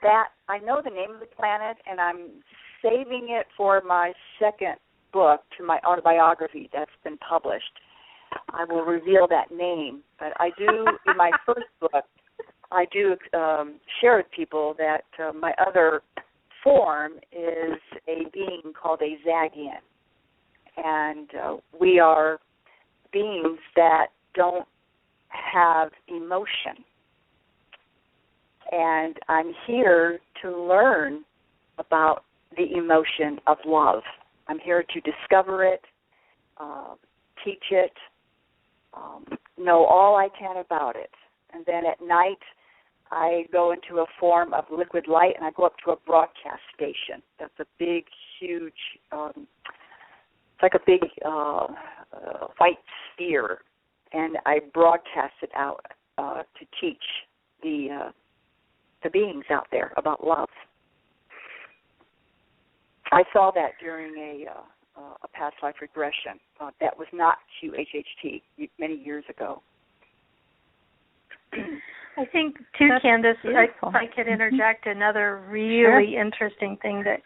that I know the name of the planet, and I'm saving it for my second book, to my autobiography that's been published. I will reveal that name, but I do in my first book, I do share with people that my other form is a being called a Zagian, and we are beings that don't have emotion, and I'm here to learn about the emotion of love. I'm here to discover it, teach it, know all I can about it. And then at night, I go into a form of liquid light, and I go up to a broadcast station. That's a big, huge, it's like a big white sphere, and I broadcast it out to teach the beings out there about love. I saw that during a past life regression. That was not QHHT many years ago. I think, too, Candace, if I could interject another really interesting thing that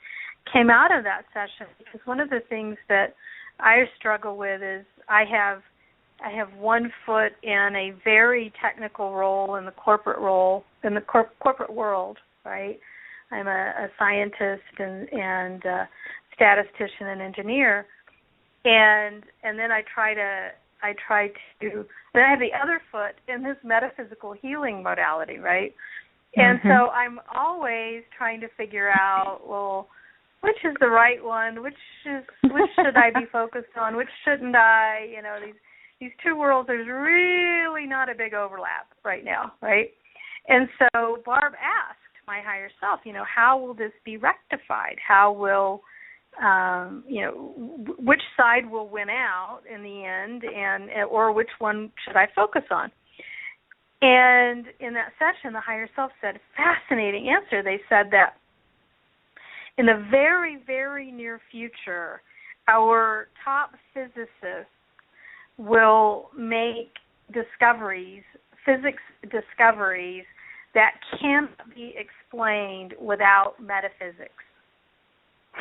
came out of that session, because one of the things that I struggle with is I have one foot in a very technical role in the corporate corporate world, right? I'm a scientist and statistician and engineer, and then I have the other foot in this metaphysical healing modality, right? And so I'm always trying to figure out, well, which is the right one? Which should I be focused on? Which shouldn't I? You know, these two worlds, there's really not a big overlap right now, right? And so Barb asked my higher self, how will this be rectified? How will, which side will win out in the end, or which one should I focus on? And in that session, the higher self said, fascinating answer. They said that in the very, very near future, our top physicists will make physics discoveries that can't be explained without metaphysics.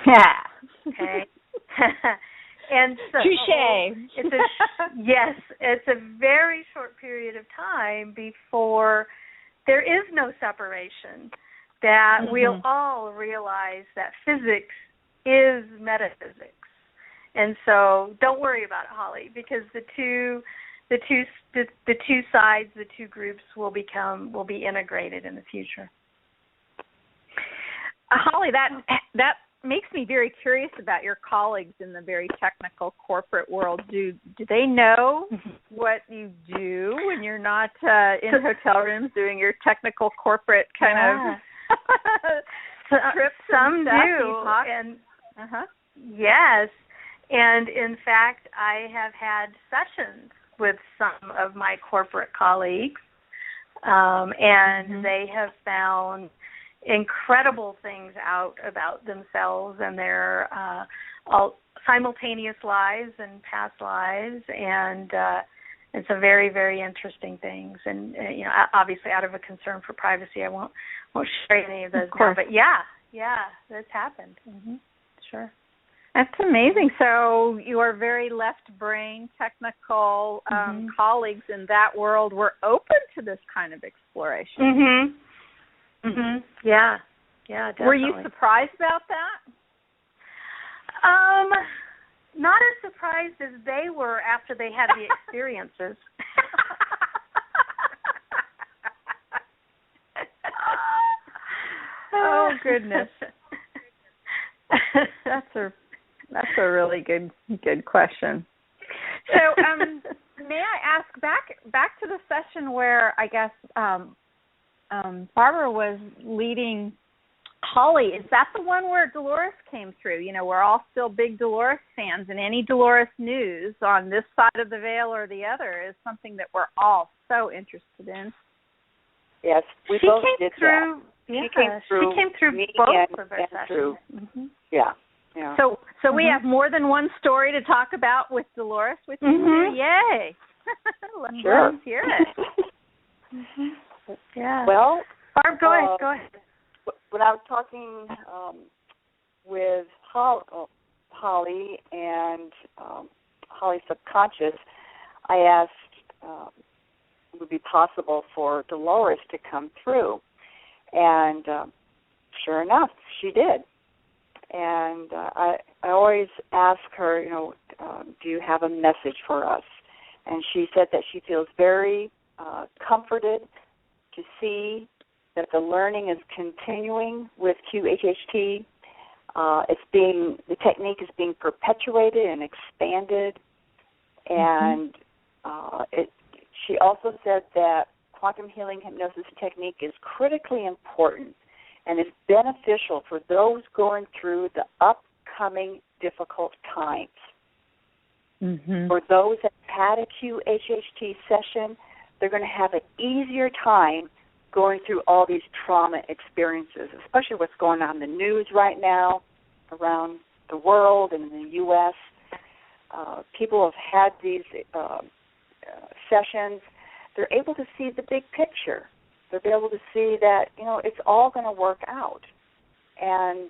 Yeah. Okay. And so, touché. It's a very short period of time before there is no separation, that we'll all realize that physics is metaphysics. And so don't worry about it, Holly, because the two sides, the two groups will be integrated in the future. Holly, that makes me very curious about your colleagues in the very technical corporate world. Do they know what you do when you're not in hotel rooms doing your technical corporate kind of trips? Some do, and yes. And in fact, I have had sessions with some of my corporate colleagues, and they have found incredible things out about themselves and their all simultaneous lives and past lives, and some very, very interesting things. And obviously, out of a concern for privacy, I won't share any of those now. But yeah, that's happened. Sure. That's amazing. So your very left-brain technical colleagues in that world were open to this kind of exploration. Yeah, definitely. Were you surprised about that? Not as surprised as they were after they had the experiences. Oh goodness. That's a really good question. So, may I ask back to the session where I guess Barbara was leading Holly? Is that the one where Dolores came through? We're all still big Dolores fans, and any Dolores news on this side of the veil or the other is something that we're all so interested in. Yes, we both did that. She came through both of our sessions. Yeah. So we have more than one story to talk about with Dolores with you. Yay! Let's hear it. Yeah. Well, Barb, go ahead. When I was talking with Holly and Holly's subconscious, I asked if it would be possible for Dolores to come through, and sure enough, she did. And I always ask her, do you have a message for us? And she said that she feels very comforted to see that the learning is continuing with QHHT. The technique is being perpetuated and expanded. And she also said that quantum healing hypnosis technique is critically important and is beneficial for those going through the upcoming difficult times. For those that had a QHHT session, they're going to have an easier time going through all these trauma experiences, especially what's going on in the news right now around the world and in the U.S. People have had these sessions. they're able to see the big picture. They're able to see that, it's all going to work out. And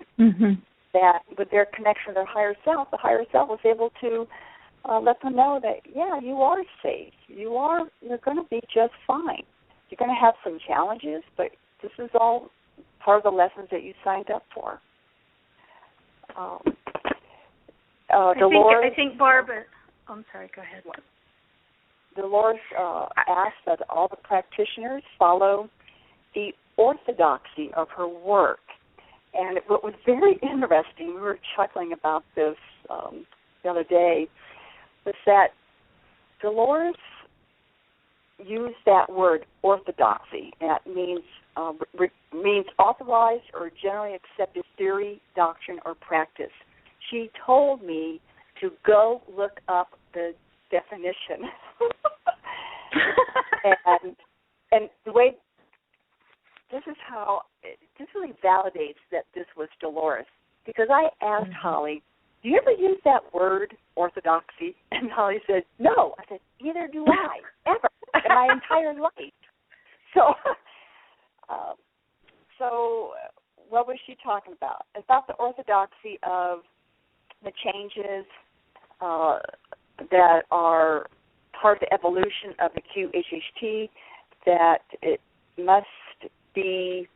that with their connection to their higher self, the higher self was able to let them know that, yeah, you are safe. You're going to be just fine. You're going to have some challenges, but this is all part of the lessons that you signed up for. Dolores, I think Barbara. I'm sorry. Go ahead. Dolores asked that all the practitioners follow the orthodoxy of her work. And what was very interesting, we were chuckling about this the other day, was that Dolores used that word orthodoxy. And that means authorized or generally accepted theory, doctrine, or practice. She told me to go look up the definition. and the way this really validates that this was Dolores, because I asked Holly, do you ever use that word, orthodoxy? And Holly said, no. I said, neither do I, ever, in my entire life. So what was she talking about? About the orthodoxy of the changes that are part of the evolution of the QHHT, that it must be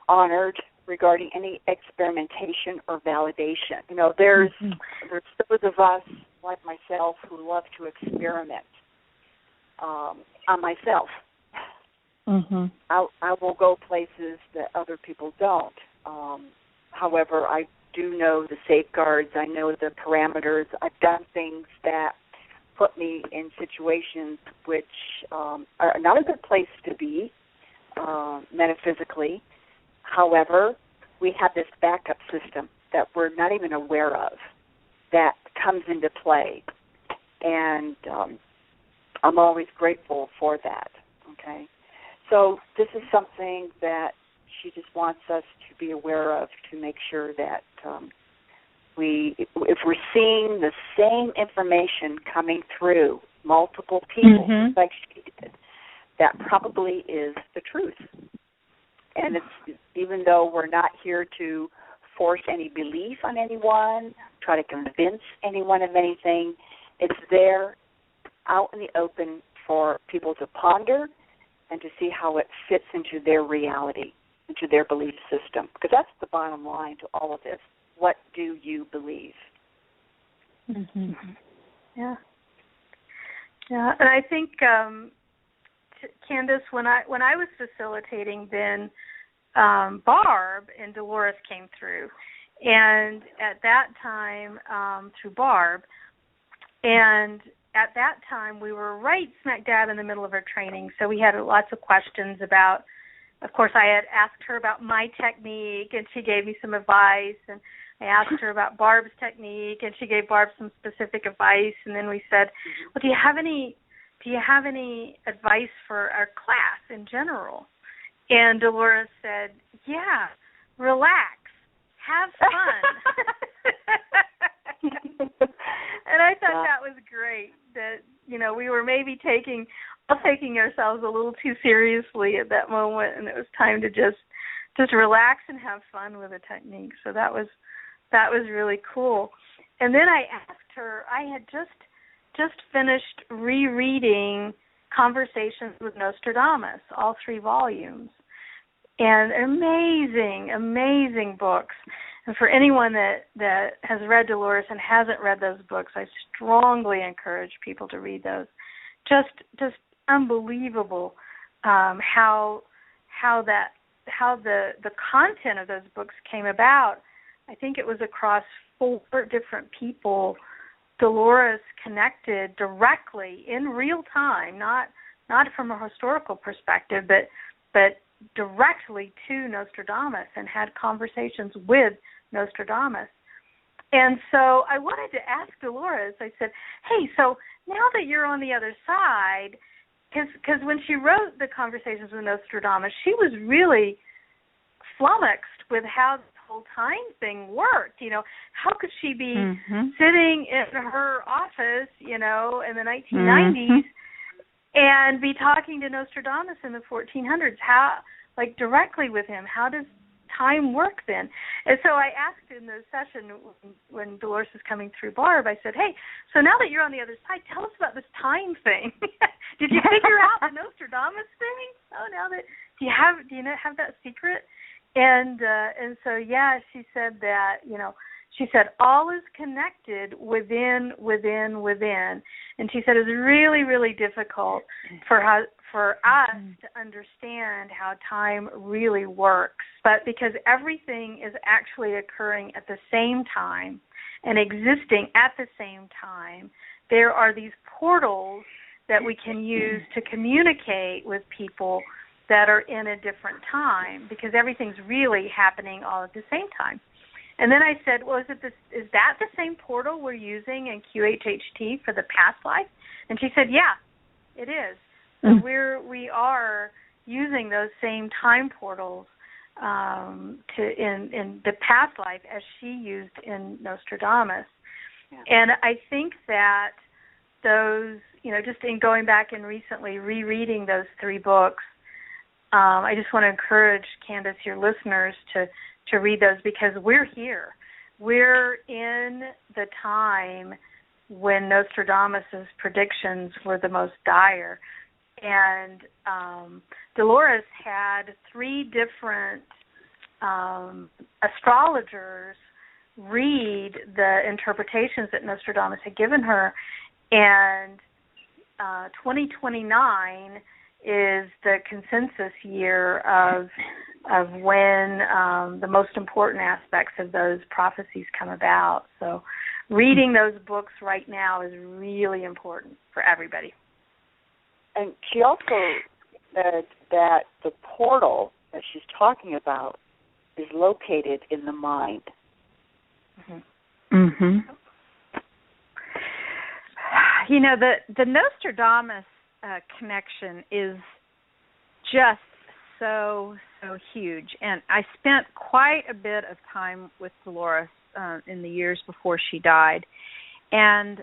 honored regarding any experimentation or validation. There's those of us, like myself, who love to experiment on myself. I will go places that other people don't. However, I do know the safeguards. I know the parameters. I've done things that put me in situations which are not a good place to be metaphysically. However, we have this backup system that we're not even aware of that comes into play. And I'm always grateful for that, okay? So this is something that she just wants us to be aware of, to make sure that if we're seeing the same information coming through multiple people, like she did, that probably is the truth. And it's, even though we're not here to force any belief on anyone, try to convince anyone of anything, it's there out in the open for people to ponder and to see how it fits into their reality, into their belief system. Because that's the bottom line to all of this. What do you believe? Yeah. And I think, Candace, when I was facilitating, then Barb and Dolores came through, and at that time through Barb, and at that time we were right smack dab in the middle of her training, so we had lots of questions about. Of course, I had asked her about my technique, and she gave me some advice, and I asked her about Barb's technique, and she gave Barb some specific advice, and then we said, well, do you have any advice for our class in general? And Dolores said, yeah, relax, have fun. And I thought that was great, that, we were maybe taking ourselves a little too seriously at that moment, and it was time to just relax and have fun with the technique. So that was really cool. And then I asked her, I had just finished rereading Conversations with Nostradamus, all 3 volumes, and amazing books. And for anyone that has read Dolores and hasn't read those books, I strongly encourage people to read those. Just unbelievable how the content of those books came about. I think it was across 4 different people. Dolores connected directly in real time, not from a historical perspective, but directly to Nostradamus, and had conversations with Nostradamus. And so I wanted to ask Dolores, I said, hey, so now that you're on the other side, because when she wrote the Conversations with Nostradamus, she was really flummoxed with how this whole time thing worked. How could she be sitting in her office, in the 1990s and be talking to Nostradamus in the 1400s, how, like, directly with him. How does time work then? And so I asked in the session when Dolores was coming through Barb, I said, hey, so now that you're on the other side, tell us about this time thing. Did you figure out the Nostradamus thing? Oh, now that do you have that secret? And so yeah, she said that, she said all is connected within, and she said it's really, really difficult for us to understand how time really works, but because everything is actually occurring at the same time and existing at the same time, there are these portals that we can use to communicate with people that are in a different time, because everything's really happening all at the same time. And then I said, well, is that the same portal we're using in QHHT for the past life? And she said, yeah, it is. So we are using those same time portals in the past life as she used in Nostradamus. Yeah. And I think that those, just in going back and recently rereading those 3 books, I just want to encourage, Candace, your listeners to read those, because we're here. We're in the time when Nostradamus' predictions were the most dire. And Dolores had 3 different astrologers read the interpretations that Nostradamus had given her, and 2029 is the consensus year of when the most important aspects of those prophecies come about. So reading those books right now is really important for everybody. And she also said that the portal that she's talking about is located in the mind. Mm-hmm. The Nostradamus connection is just so huge. And I spent quite a bit of time with Dolores in the years before she died. And,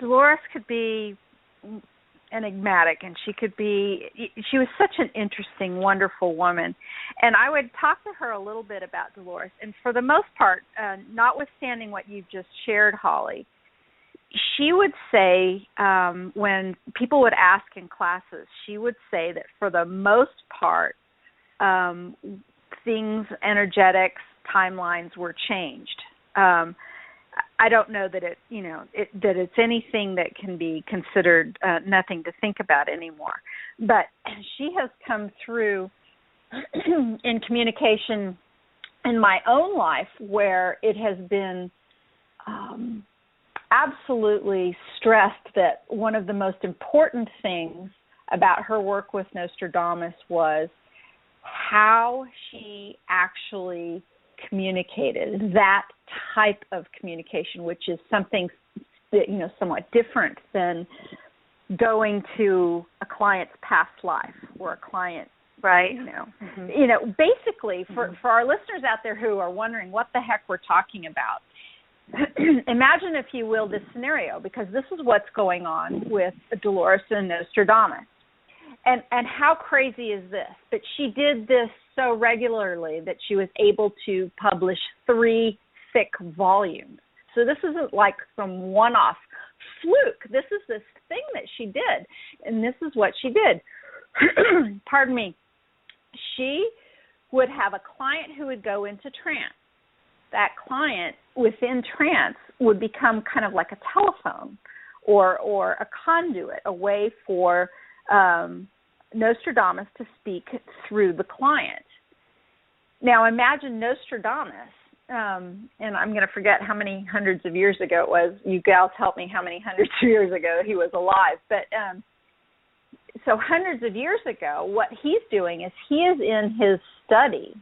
Dolores could be enigmatic, and she was such an interesting, wonderful woman. And I would talk to her a little bit about Dolores. And for the most part, notwithstanding what you've just shared, Holly, she would say, when people would ask in classes, she would say that for the most part, things, energetics, timelines were changed. I don't know that that it's anything that can be considered nothing to think about anymore. But she has come through in communication in my own life where it has been absolutely stressed that one of the most important things about her work with Nostradamus was how she actually communicated, that type of communication, which is something that, somewhat different than going to a client's past life or a client, right? Basically for our listeners out there who are wondering what the heck we're talking about, imagine, if you will, this scenario, because this is what's going on with Dolores and Nostradamus. And how crazy is this? But she did this so regularly that she was able to publish 3 thick volumes. So this isn't like some one-off fluke. This is this thing that she did, and this is what she did. Pardon me. She would have a client who would go into trance. That client within trance would become kind of like a telephone or a conduit, a way for Nostradamus to speak through the client. Now imagine Nostradamus, and I'm going to forget how many hundreds of years ago it was. You gals help me how many hundreds of years ago he was alive. But so hundreds of years ago, what he's doing is he is in his study,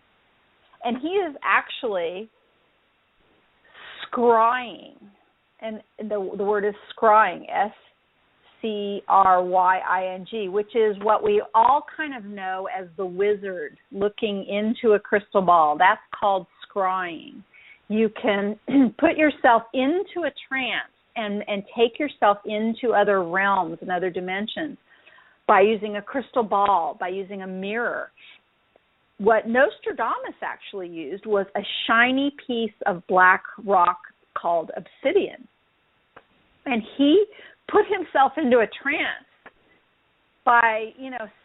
and he is actually scrying, and the word is scrying, scrying, which is what we all kind of know as the wizard looking into a crystal ball. That's called scrying. You can put yourself into a trance and take yourself into other realms and other dimensions by using a crystal ball, by using a mirror. What Nostradamus actually used was a shiny piece of black rock called obsidian. And he put himself into a trance by,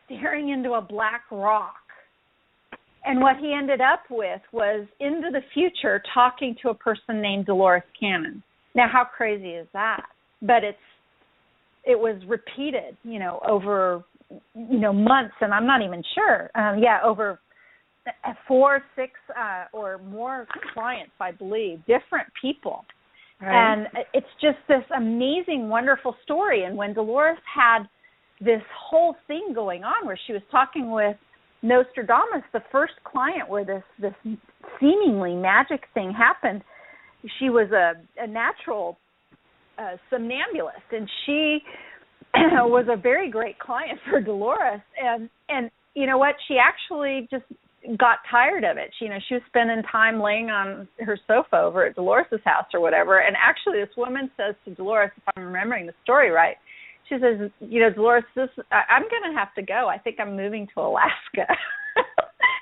staring into a black rock. And what he ended up with was into the future talking to a person named Dolores Cannon. Now, how crazy is that? But it was repeated, over, months, and I'm not even sure. Over 4, 6, or more clients, I believe, different people. Right. And it's just this amazing, wonderful story. And when Dolores had this whole thing going on where she was talking with Nostradamus, the first client where this seemingly magic thing happened, she was a natural somnambulist, and she was a very great client for Dolores. And you know what? She actually just got tired of it. She was spending time laying on her sofa over at Dolores' house or whatever. And actually, this woman says to Dolores, if I'm remembering the story right, she says, Dolores, I'm going to have to go. I think I'm moving to Alaska.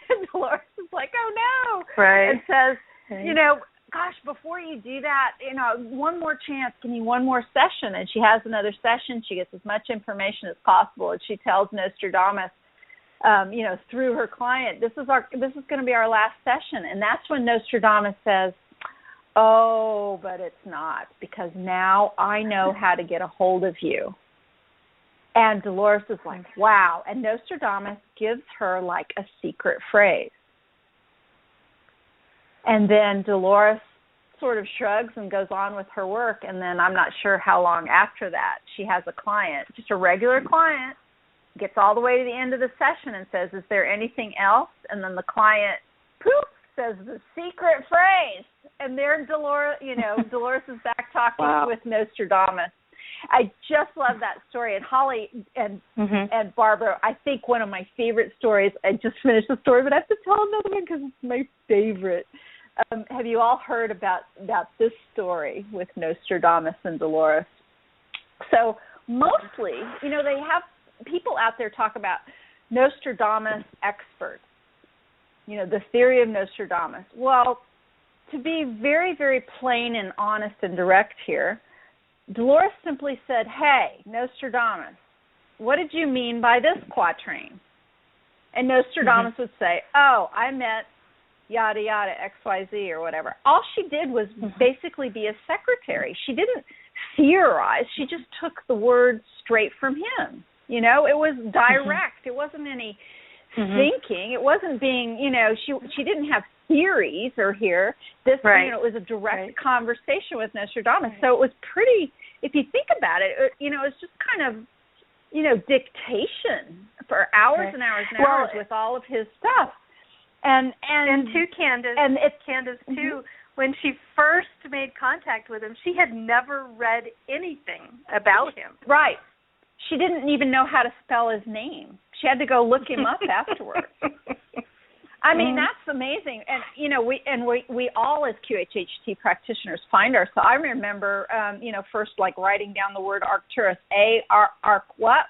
And Dolores is like, oh, no. Right. And says, gosh, before you do that, one more chance, give me one more session. And she has another session. She gets as much information as possible. And she tells Nostradamus, through her client, this is going to be our last session. And that's when Nostradamus says, oh, but it's not, because now I know how to get a hold of you. And Dolores is like, wow. And Nostradamus gives her like a secret phrase. And then Dolores sort of shrugs and goes on with her work. And then I'm not sure how long after that she has a client, just a regular client, gets all the way to the end of the session and says, is there anything else? And then the client, poof, says the secret phrase. And there Dolores is back talking with Nostradamus. I just love that story. And Holly and Barbara, I think one of my favorite stories, I just finished the story, but I have to tell another one because it's my favorite. Have you all heard about this story with Nostradamus and Dolores? So mostly, they have people out there talk about Nostradamus experts, the theory of Nostradamus. Well, to be very, very plain and honest and direct here, Dolores simply said, hey, Nostradamus, what did you mean by this quatrain? And Nostradamus would say, oh, I meant yada, yada, XYZ or whatever. All she did was basically be a secretary. She didn't theorize. She just took the words straight from him. It was direct. It wasn't any thinking. It wasn't being, she didn't have theories or here. This, it was a direct conversation with Nostradamus. So it was pretty, if you think about it, it's just kind of, dictation for hours and hours and hours with all of his stuff. And to Candace, Candace too, when she first made contact with him, she had never read anything about him. Right. She didn't even know how to spell his name. She had to go look him up afterwards. I mean, that's amazing. And, we all as QHHT practitioners find ourselves. I remember, first like writing down the word Arcturus, what?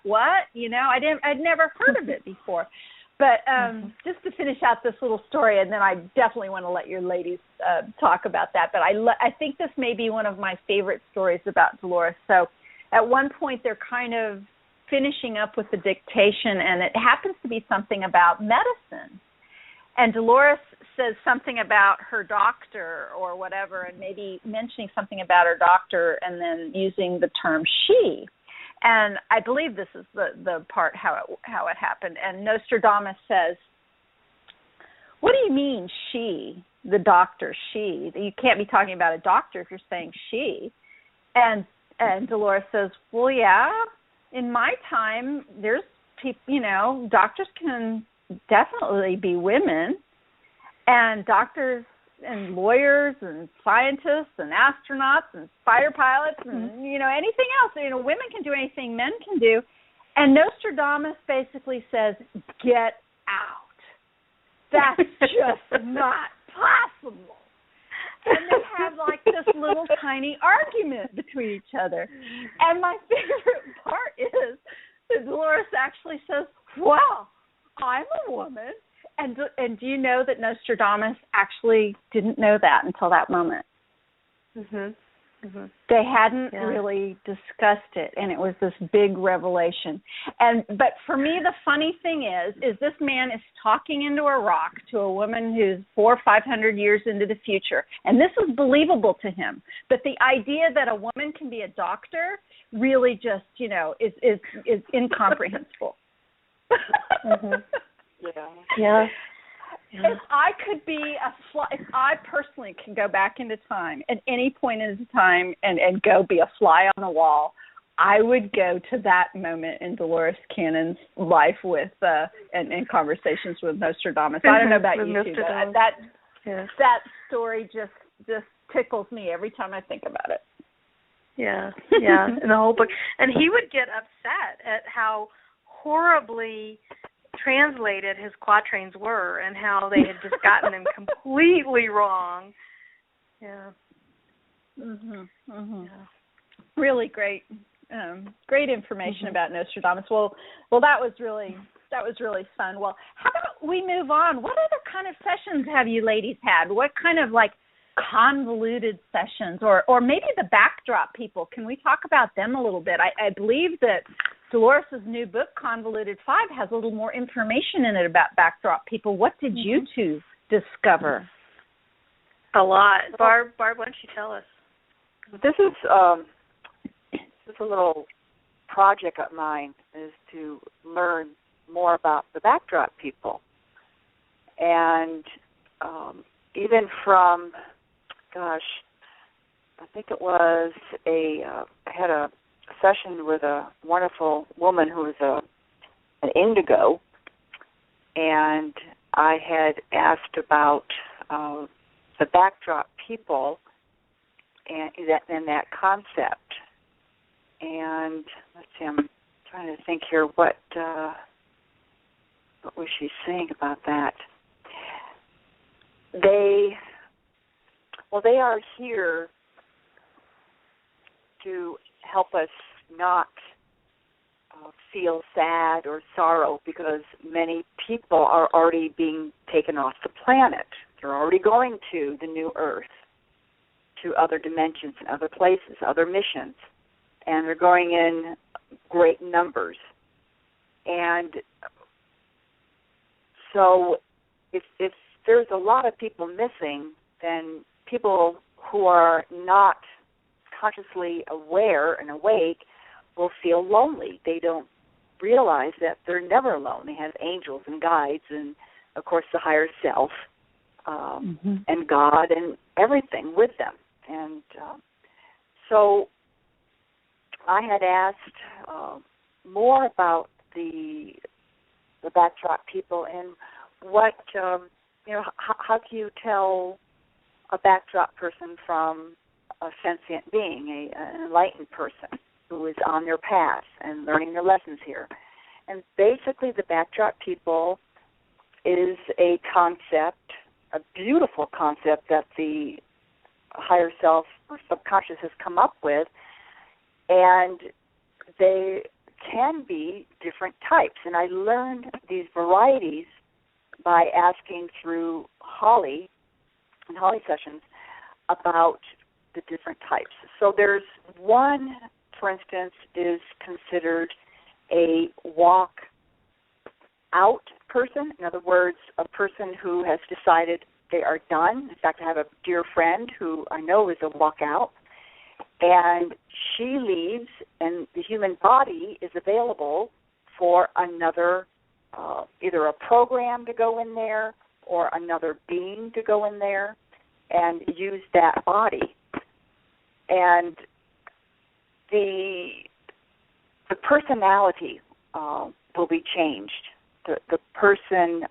I'd never heard of it before. But just to finish out this little story, and then I definitely want to let your ladies talk about that. But I think this may be one of my favorite stories about Dolores. So at one point they're kind of finishing up with the dictation, and it happens to be something about medicine. And Dolores says something about her doctor or whatever, and maybe mentioning something about her doctor and then using the term she. And I believe this is the part how it happened. And Nostradamus says, what do you mean she, the doctor, she? You can't be talking about a doctor if you're saying she. And Dolores says, well, yeah, in my time, there's people, doctors can definitely be women, and doctors and lawyers and scientists and astronauts and fighter pilots and anything else. Women can do anything men can do. And Nostradamus basically says, get out. That's just not possible. And they have like this little little tiny argument between each other. And my favorite part is that Dolores actually says, "Well, I'm a woman." And do you know that Nostradamus actually didn't know that until that moment? Mhm. Mhm. They hadn't really discussed it, and it was this big revelation. But for me, the funny thing is this man is talking into a rock to a woman who's 400 or 500 years into the future, and this is believable to him. But the idea that a woman can be a doctor really just, is incomprehensible. Mhm. Yeah. If I could be if I personally can go back into time at any point in time and go be a fly on the wall, I would go to that moment in Dolores Cannon's life with and conversations with Nostradamus. I don't know about you two, but that story just tickles me every time I think about it. Yeah, in the whole book. And he would get upset at how horribly translated his quatrains were and how they had just gotten them completely wrong. Yeah. Mhm. Mhm. Yeah. Really great information about Nostradamus. Well, that was really fun. Well, how about we move on? What other kind of sessions have you ladies had? What kind of convoluted sessions or maybe the backdrop people? Can we talk about them a little bit? I believe that Dolores' new book, Convoluted 5, has a little more information in it about backdrop people. What did you two discover? A lot. Barb, why don't you tell us? This is a little project of mine, is to learn more about the backdrop people. And even from, I think it was I had a session with a wonderful woman who was an indigo, and I had asked about the backdrop people and that concept. And let's see, I'm trying to think here what was she saying about that? They are here to help us not feel sad or sorrow, because many people are already being taken off the planet. They're already going to the new Earth, to other dimensions and other places, other missions, and they're going in great numbers. And so if there's a lot of people missing, then people who are not consciously aware and awake will feel lonely. They don't realize that they're never alone. They have angels and guides and, of course, the higher self and God and everything with them. And so I had asked more about the backdrop people and what, how do you tell a backdrop person from a sentient being, an enlightened person who is on their path and learning their lessons here. And basically the backdrop people is a concept, a beautiful concept that the higher self or subconscious has come up with, and they can be different types. And I learned these varieties by asking through Holly and Holly sessions about the different types. So there's one, for instance, is considered a walk-out person. In other words, a person who has decided they are done. In fact, I have a dear friend who I know is a walk-out, and she leaves, and the human body is available for another, either a program to go in there or another being to go in there and use that body. And the personality will be changed. The person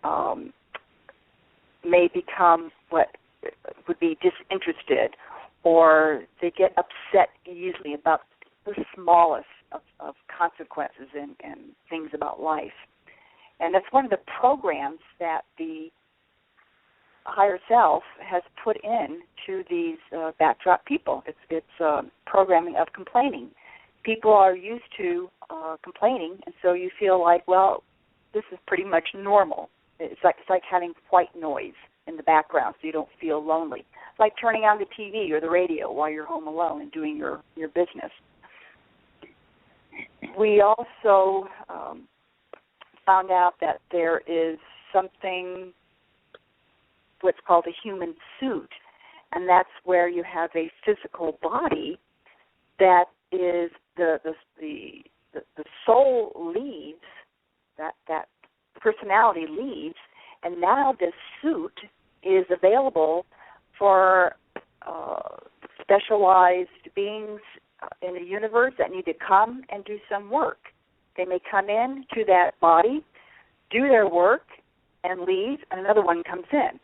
may become what would be disinterested, or they get upset easily about the smallest of consequences and things about life. And that's one of the programs that the higher self has put in to these backdrop people. It's programming of complaining. People are used to complaining, and so you feel like, well, this is pretty much normal. It's like having white noise in the background so you don't feel lonely. It's like turning on the TV or the radio while you're home alone and doing your business. We also found out that there is something, what's called a human suit, and that's where you have a physical body that is the soul leaves, that personality leaves, and now this suit is available for specialized beings in the universe that need to come and do some work. They may come in to that body, do their work, and leave, and another one comes in.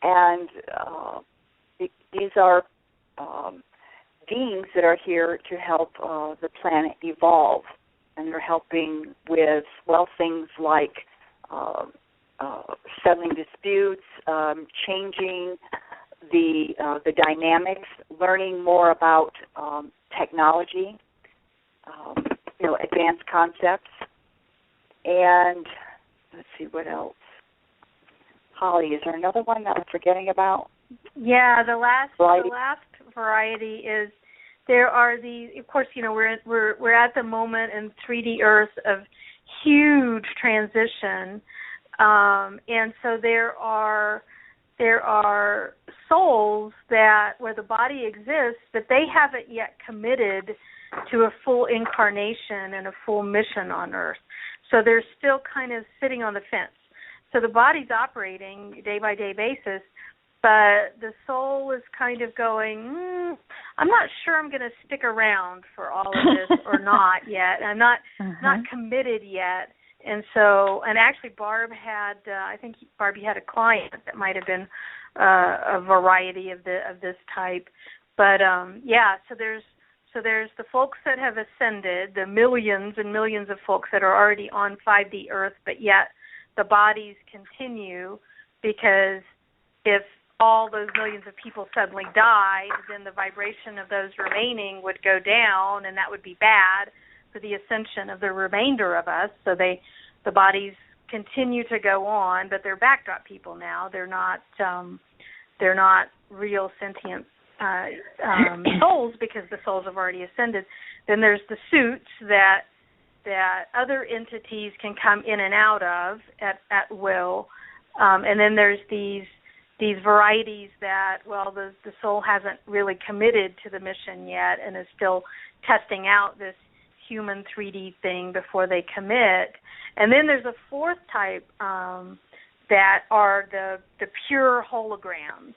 And these are beings that are here to help the planet evolve, and they're helping with, well, things like settling disputes, changing the dynamics, learning more about technology, advanced concepts, and let's see what else. Holly, is there another one that I'm forgetting about? Yeah, the last variety is there are these. Of course, we're at the moment in 3D Earth of huge transition, and so there are souls that where the body exists, but they haven't yet committed to a full incarnation and a full mission on Earth. So they're still kind of sitting on the fence. So the body's operating day-by-day basis, but the soul is kind of going, I'm not sure I'm going to stick around for all of this or not yet. I'm not committed yet. And actually Barb had, I think Barb, you had a client that might have been a variety of this type. But so there's the folks that have ascended, the millions and millions of folks that are already on 5D Earth, but yet the bodies continue, because if all those millions of people suddenly died, then the vibration of those remaining would go down, and that would be bad for the ascension of the remainder of us. So the bodies continue to go on, but they're backdrop people now. They're not real sentient souls, because the souls have already ascended. Then there's the suits that other entities can come in and out of at will, and then there's these varieties that, well, the soul hasn't really committed to the mission yet and is still testing out this human 3D thing before they commit. And then there's a fourth type that are the pure holograms.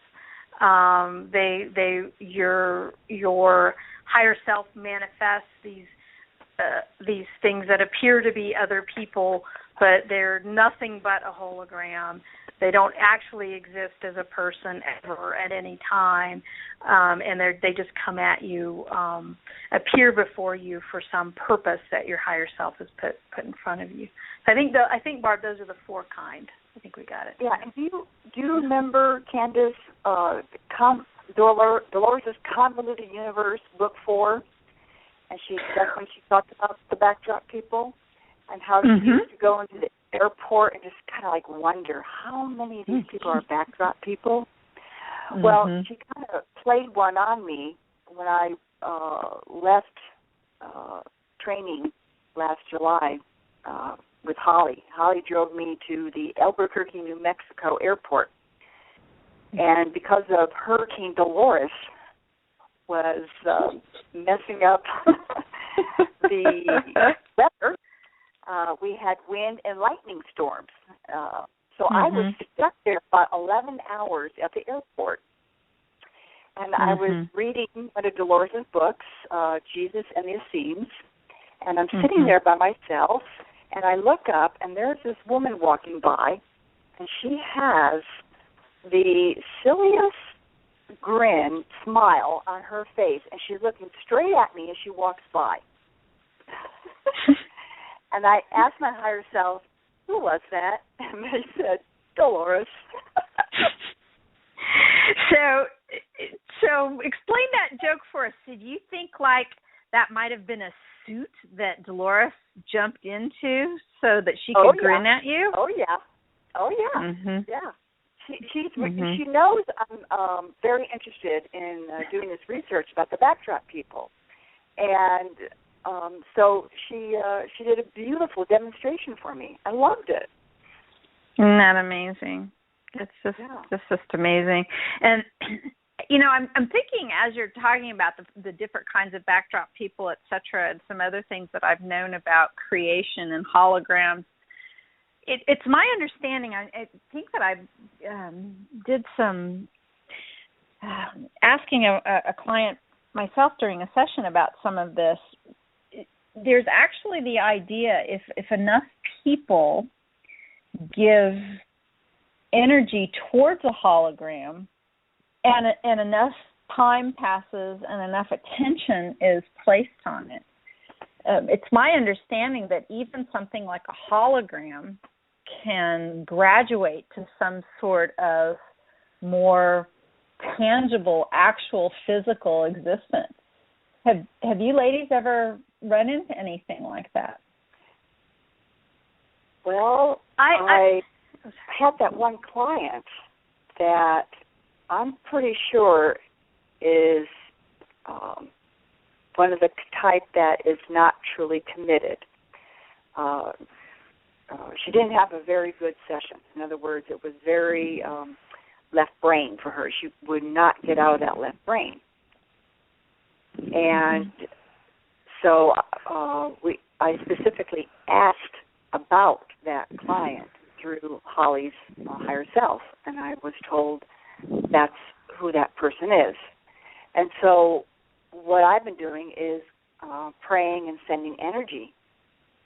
Your higher self manifests these things that appear to be other people, but they're nothing but a hologram. They don't actually exist as a person ever at any time, and they just come at you, appear before you for some purpose that your higher self has put in front of you. So I think Barb, those are the four kind. I think we got it. Yeah, and do you remember, Candace, Dolores' Convoluted Universe, Book 4? And that's when she talked about the backdrop people and how she used to go into the airport and just kind of like wonder how many of these people are backdrop people. Well, she kind of played one on me when I left training last July with Holly. Holly drove me to the Albuquerque, New Mexico airport. And because of Hurricane Dolores was messing up the weather, we had wind and lightning storms. So I was stuck there about 11 hours at the airport. And I was reading one of Dolores' books, Jesus and the Essenes, and I'm sitting there by myself, and I look up, and there's this woman walking by, and she has the silliest smile on her face, and she's looking straight at me as she walks by. And I asked my higher self, who was that? And they said, Dolores. So explain that joke for us. Did you think like that might have been a suit that Dolores jumped into so that she could grin at you? Oh yeah. Mm-hmm. Yeah. She knows I'm very interested in doing this research about the backdrop people, and so she did a beautiful demonstration for me. I loved it. Isn't that amazing? It's just amazing. And you know, I'm thinking as you're talking about the different kinds of backdrop people, et cetera, and some other things that I've known about creation and holograms. It's my understanding. I think that I did some asking a client myself during a session about some of this. There's actually the idea if enough people give energy towards a hologram and enough time passes and enough attention is placed on it, it's my understanding that even something like a hologram can graduate to some sort of more tangible, actual physical existence. Have you ladies ever run into anything like that? Well, I had that one client that I'm pretty sure is one of the type that is not truly committed. She didn't have a very good session. In other words, it was very left brain for her. She would not get out of that left brain. And so I specifically asked about that client through Holly's higher self, and I was told that's who that person is. And so what I've been doing is praying and sending energy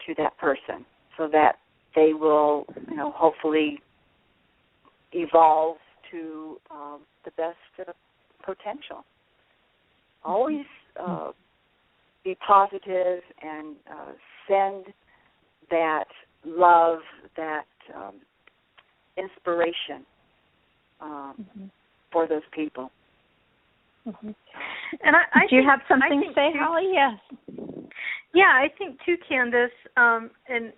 to that person so that they will, hopefully evolve to the best potential. Always be positive and send that love, that inspiration for those people. Mm-hmm. And do you have something to say, Holly? Yes. Yeah, I think too, Candace. And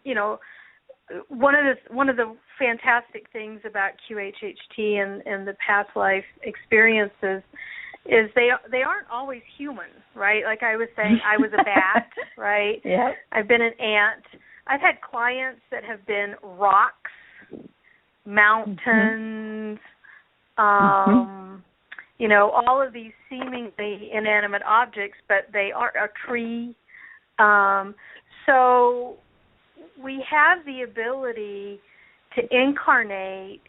one of the fantastic things about QHHT and the past life experiences is they aren't always human, right? Like I was saying, I was a bat, right? Yep. I've been an ant. I've had clients that have been rocks, mountains, all of these seemingly inanimate objects, but they are a tree. So we have the ability to incarnate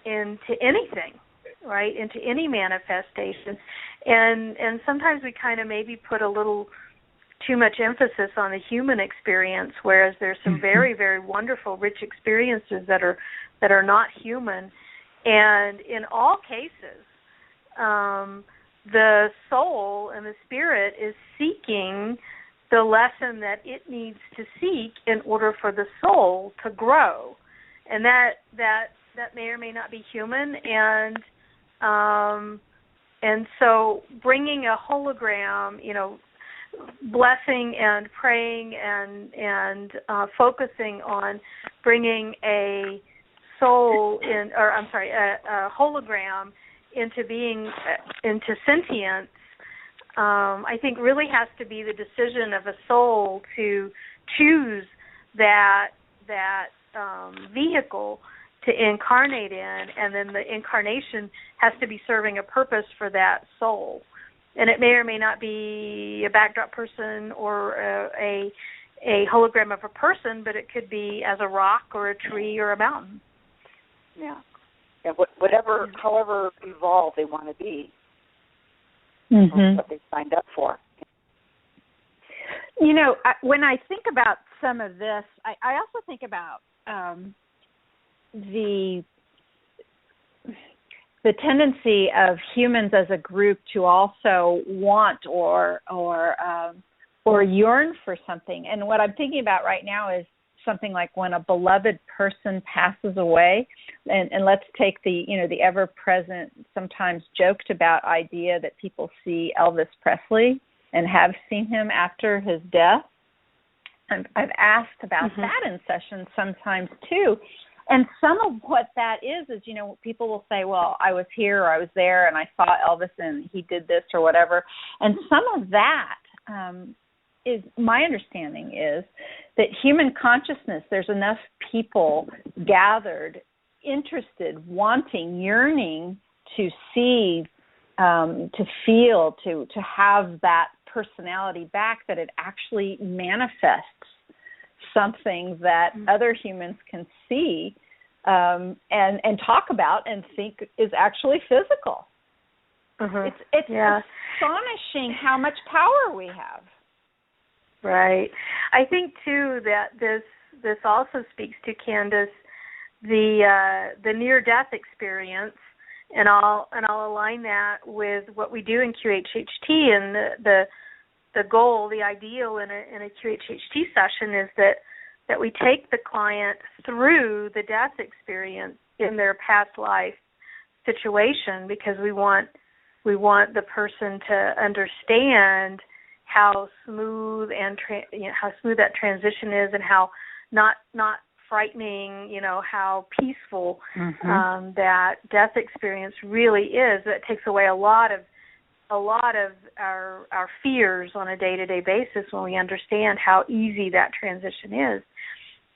into anything, right, into any manifestation. And sometimes we kind of maybe put a little too much emphasis on the human experience, whereas there's some very, very wonderful, rich experiences that are not human. And in all cases, the soul and the spirit is seeking the lesson that it needs to seek in order for the soul to grow. And that may or may not be human. And so bringing a hologram, blessing and praying and focusing on bringing a soul a hologram into being, into sentience, I think really has to be the decision of a soul to choose that vehicle to incarnate in, and then the incarnation has to be serving a purpose for that soul. And it may or may not be a backdrop person or a hologram of a person, but it could be as a rock or a tree or a mountain. Yeah. However evolved they want to be. Mm-hmm. What they signed up for. When I think about some of this, I also think about the tendency of humans as a group to also want or yearn for something. And what I'm thinking about right now is something like when a beloved person passes away, and let's take the ever-present, sometimes joked about idea that people see Elvis Presley and have seen him after his death. And I've asked about that in sessions sometimes too. And some of what that is, people will say, well, I was here or I was there and I saw Elvis and he did this or whatever. And some of that is, my understanding is that human consciousness, there's enough people gathered, interested, wanting, yearning to see, to feel, to have that personality back, that it actually manifests something that other humans can see and talk about and think is actually physical. It's astonishing how much power we have. Right. I think too that this also speaks to, Candace, the near-death experience, and I'll align that with what we do in QHHT, and the goal, the ideal in a QHHT session is that we take the client through the death experience in their past life situation, because we want the person to understand how smooth and how smooth that transition is, and how not frightening, how peaceful that death experience really is. That takes away a lot of our fears on a day-to-day basis when we understand how easy that transition is.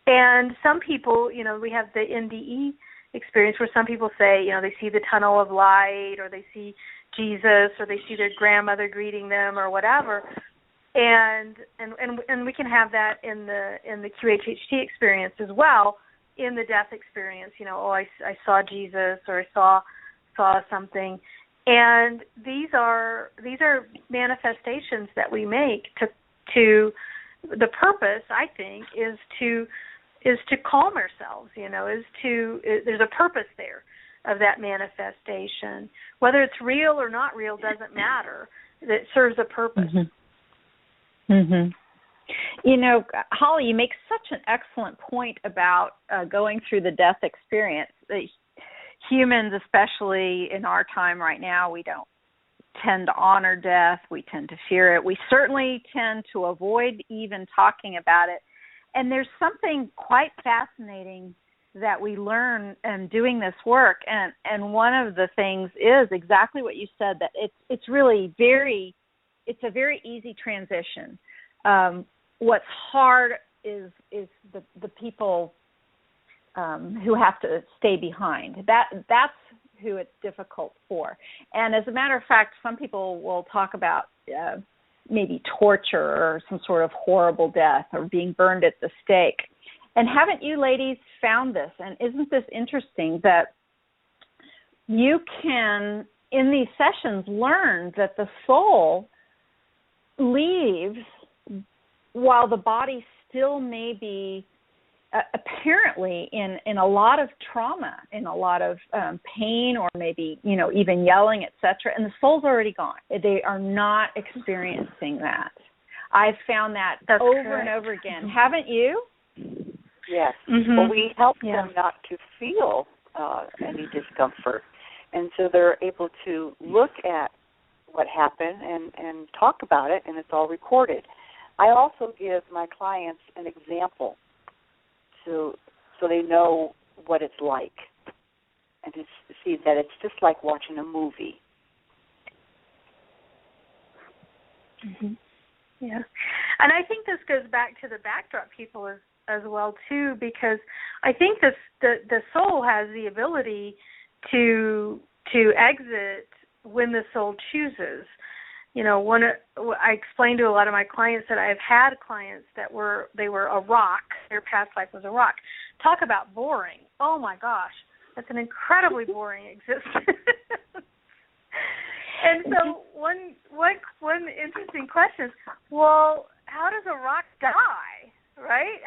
And some people, we have the NDE experience where some people say, they see the tunnel of light, or they see Jesus, or they see their grandmother greeting them, or whatever. And we can have that in the QHHT experience as well, in the death experience. I saw Jesus, or I saw something. And these are manifestations that we make to the purpose, I think, is to calm ourselves. There's a purpose there of that manifestation. Whether it's real or not real doesn't matter. It serves a purpose. Holly, you make such an excellent point about going through the death experience. Humans, especially in our time right now, we don't tend to honor death. We tend to fear it. We certainly tend to avoid even talking about it. And there's something quite fascinating that we learn in doing this work. And one of the things is exactly what you said, that it's really it's a very easy transition. What's hard is the people who have to stay behind. That's who it's difficult for. And as a matter of fact, some people will talk about maybe torture or some sort of horrible death, or being burned at the stake. And haven't you ladies found this? And isn't this interesting that you can, in these sessions, learn that the soul leaves while the body still may be apparently in a lot of trauma, in a lot of pain, or maybe, even yelling, etc., and the soul's already gone. They are not experiencing that. I've found that over and over again. Haven't you? Yes. Well, we help them not to feel any discomfort. And so they're able to look at what happened and talk about it, and it's all recorded. I also give my clients an example so they know what it's like, and to see that it's just like watching a movie. Yeah. And I think this goes back to the backdrop people as well, too, because I think the soul has the ability to exit when the soul chooses. I explained to a lot of my clients that I've had clients that were a rock. Their past life was a rock. Talk about boring. Oh, my gosh. That's an incredibly boring existence. And so one interesting question is, well, how does a rock die, right?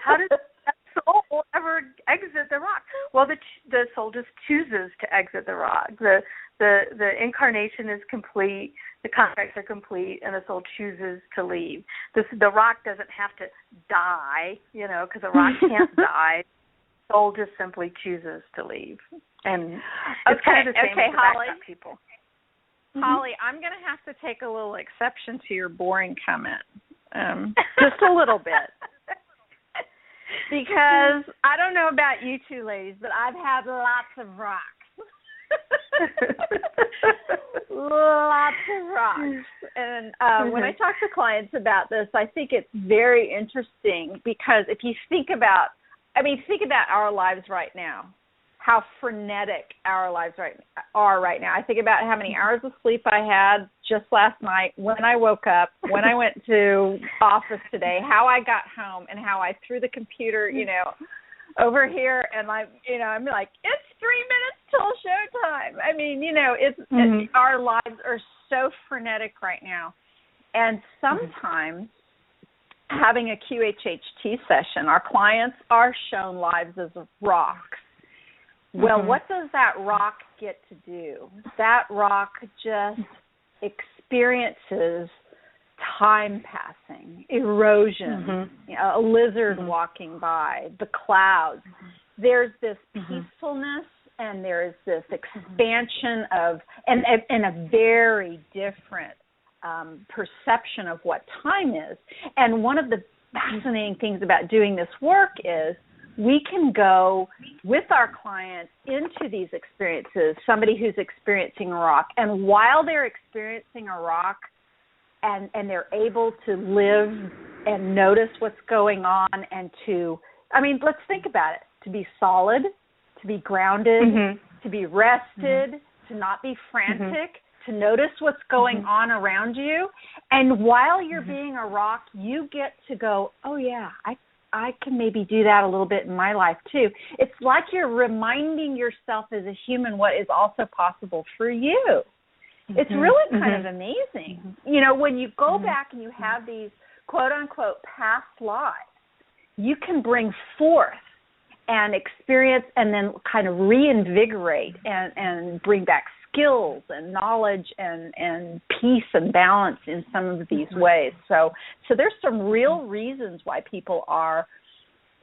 How does that soul ever exit the rock? Well, the soul just chooses to exit the rock. The incarnation is complete. the contracts are complete and the soul chooses to leave. The rock doesn't have to die, because a rock can't die. The soul just simply chooses to leave. And it's kind of the same with the background people. Holly, I'm going to have to take a little exception to your boring comment, just a little bit. Because I don't know about you two ladies, but I've had lots of rocks. Lots of rocks. And when I talk to clients about this, I think it's very interesting because if you think about our lives right now, how frenetic our lives are right now. I think about how many hours of sleep I had just last night, when I woke up, when I went to office today, how I got home, and how I threw the computer, over here, and I'm like, it's 3 minutes till showtime. I mean, it's our lives are so frenetic right now, and sometimes having a QHHT session, our clients are shown lives as rocks. Well, what does that rock get to do? That rock just experiences time passing, erosion, a lizard walking by, the clouds. There's this peacefulness and there's this expansion of, and a very different perception of what time is. And one of the fascinating things about doing this work is we can go with our clients into these experiences, somebody who's experiencing a rock, and while they're experiencing a rock and they're able to live and notice what's going on and let's think about it, to be solid, to be grounded, to be rested, to not be frantic, to notice what's going on around you. And while you're being a rock, you get to go, oh, yeah, I can maybe do that a little bit in my life too. It's like you're reminding yourself as a human what is also possible for you. It's really kind of amazing. When you go back and you have these quote-unquote past lives, you can bring forth and experience and then kind of reinvigorate and bring back skills and knowledge and peace and balance in some of these ways. So there's some real reasons why people are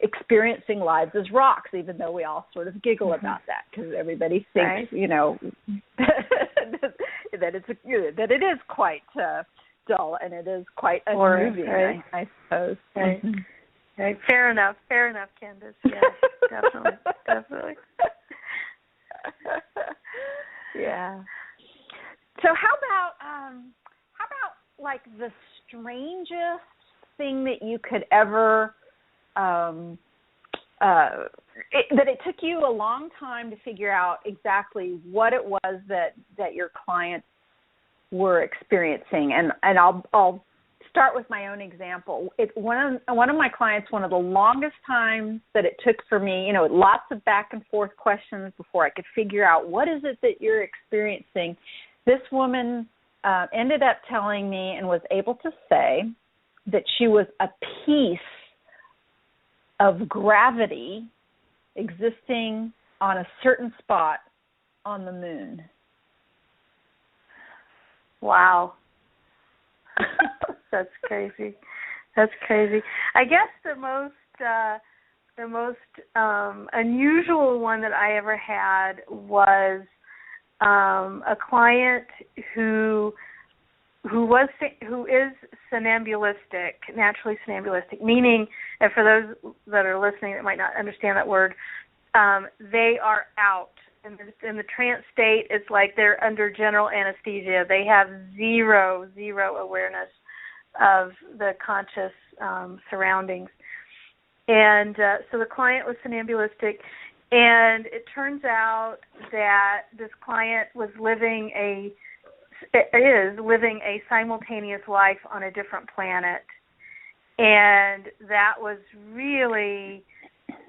experiencing lives as rocks, even though we all sort of giggle about that because everybody thinks, that it is quite dull and it is quite unmoving, I suppose. Right. Right. Fair enough, Candace. Yeah, definitely. Yeah. So how about like the strangest thing that you could ever that it took you a long time to figure out exactly what it was that your clients were experiencing, and I'll start with my own example. One of my clients, one of the longest times that it took for me, lots of back and forth questions before I could figure out what is it that you're experiencing. This woman ended up telling me and was able to say that she was a piece of gravity existing on a certain spot on the moon. Wow. That's crazy. I guess the most unusual one that I ever had was a client who is somnambulistic, naturally somnambulistic, meaning, and for those that are listening that might not understand that word, they are out. In the trance state, it's like they're under general anesthesia. They have zero awareness of the conscious surroundings. And so the client was somnambulistic, and it turns out that this client is living a simultaneous life on a different planet. And that was really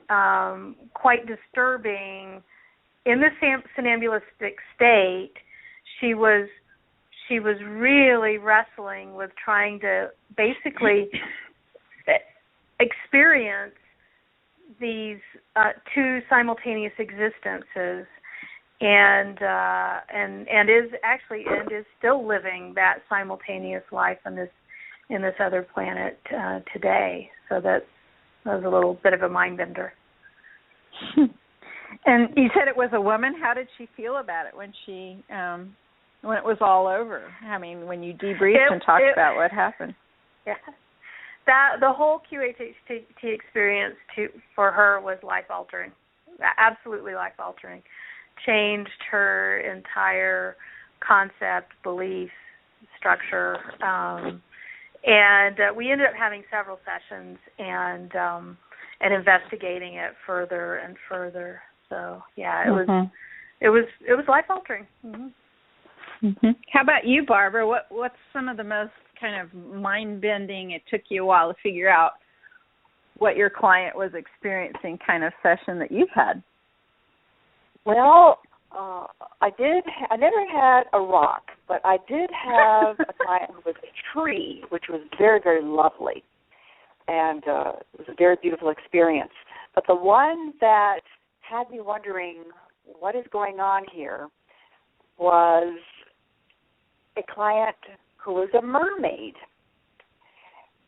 quite disturbing. In the somnambulistic state, she was really wrestling with trying to basically experience these two simultaneous existences. and is still living that simultaneous life on this other planet today. So that was a little bit of a mind bender. And you said it was a woman. How did she feel about it when it was all over? I mean, when you debriefed and talked about what happened. Yeah, the whole QHHT experience for her was life altering, absolutely life altering. Changed her entire concept, belief, structure, and we ended up having several sessions and investigating it further and further. So yeah, it was life altering. Mm-hmm. Mm-hmm. How about you, Barbara? What's some of the most kind of mind bending? It took you a while to figure out what your client was experiencing kind of session that you've had. Well, I never had a rock, but I did have a client with a tree, which was very, very lovely, and it was a very beautiful experience. But the one that had me wondering what is going on here was a client who was a mermaid.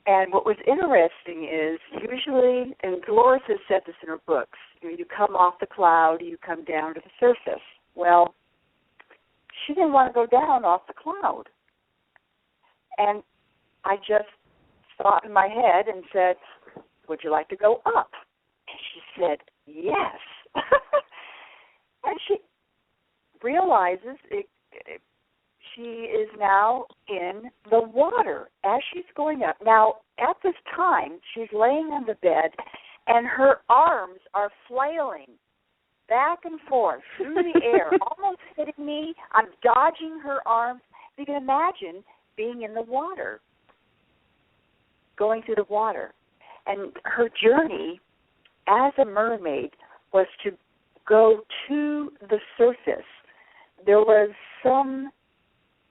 And what was interesting is usually, and Dolores has said this in her books, you come off the cloud, you come down to the surface. Well, she didn't want to go down off the cloud. And I just thought in my head and said, would you like to go up? And she said, yes. And she realizes she is now in the water as she's going up. Now, at this time, she's laying on the bed, and her arms are flailing back and forth through the air, almost hitting me. I'm dodging her arms. You can imagine being in the water, going through the water. And her journey as a mermaid was to go to the surface. There was some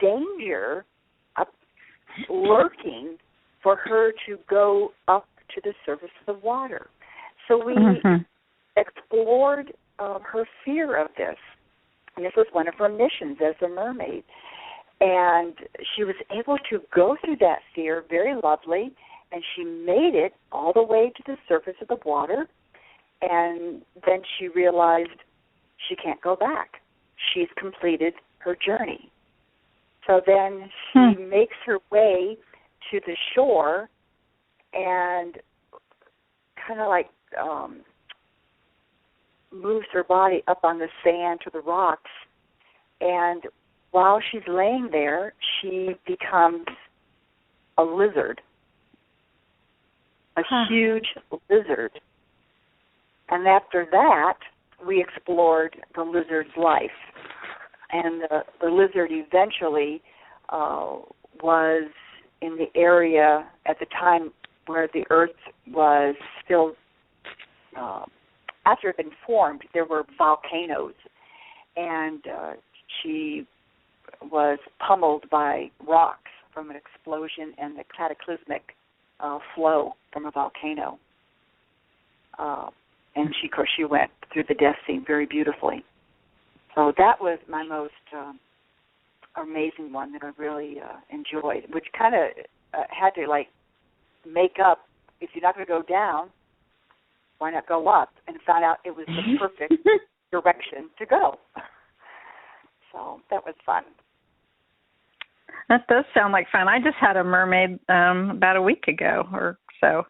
danger lurking for her to go up to the surface of the water. So we explored her fear of this. And this was one of her missions as a mermaid. And she was able to go through that fear, very lovely, and she made it all the way to the surface of the water. And then she realized she can't go back. She's completed her journey. So then she makes her way to the shore and kind of like moves her body up on the sand to the rocks. And while she's laying there, she becomes a lizard, a huge lizard. And after that, we explored the lizard's life. And the lizard eventually was in the area at the time where the earth was still, after it had been formed, there were volcanoes. And she was pummeled by rocks from an explosion and the cataclysmic flow from a volcano. And of course, she went through the death scene very beautifully. So that was my most amazing one that I really enjoyed, which kind of had to, like, make up, if you're not going to go down, why not go up? And found out it was the perfect direction to go. So that was fun. That does sound like fun. I just had a mermaid about a week ago or so.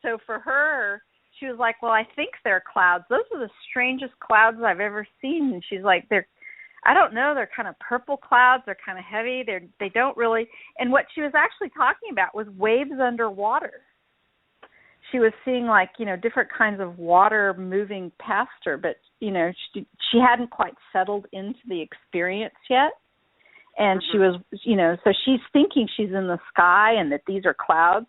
So for her, she was like, well, I think they're clouds. Those are the strangest clouds I've ever seen. And she's like, I don't know, they're kind of purple clouds. They're kind of heavy. They don't really. And what she was actually talking about was waves underwater. She was seeing, like, different kinds of water moving past her, but, she hadn't quite settled into the experience yet. And she was, so she's thinking she's in the sky and that these are clouds.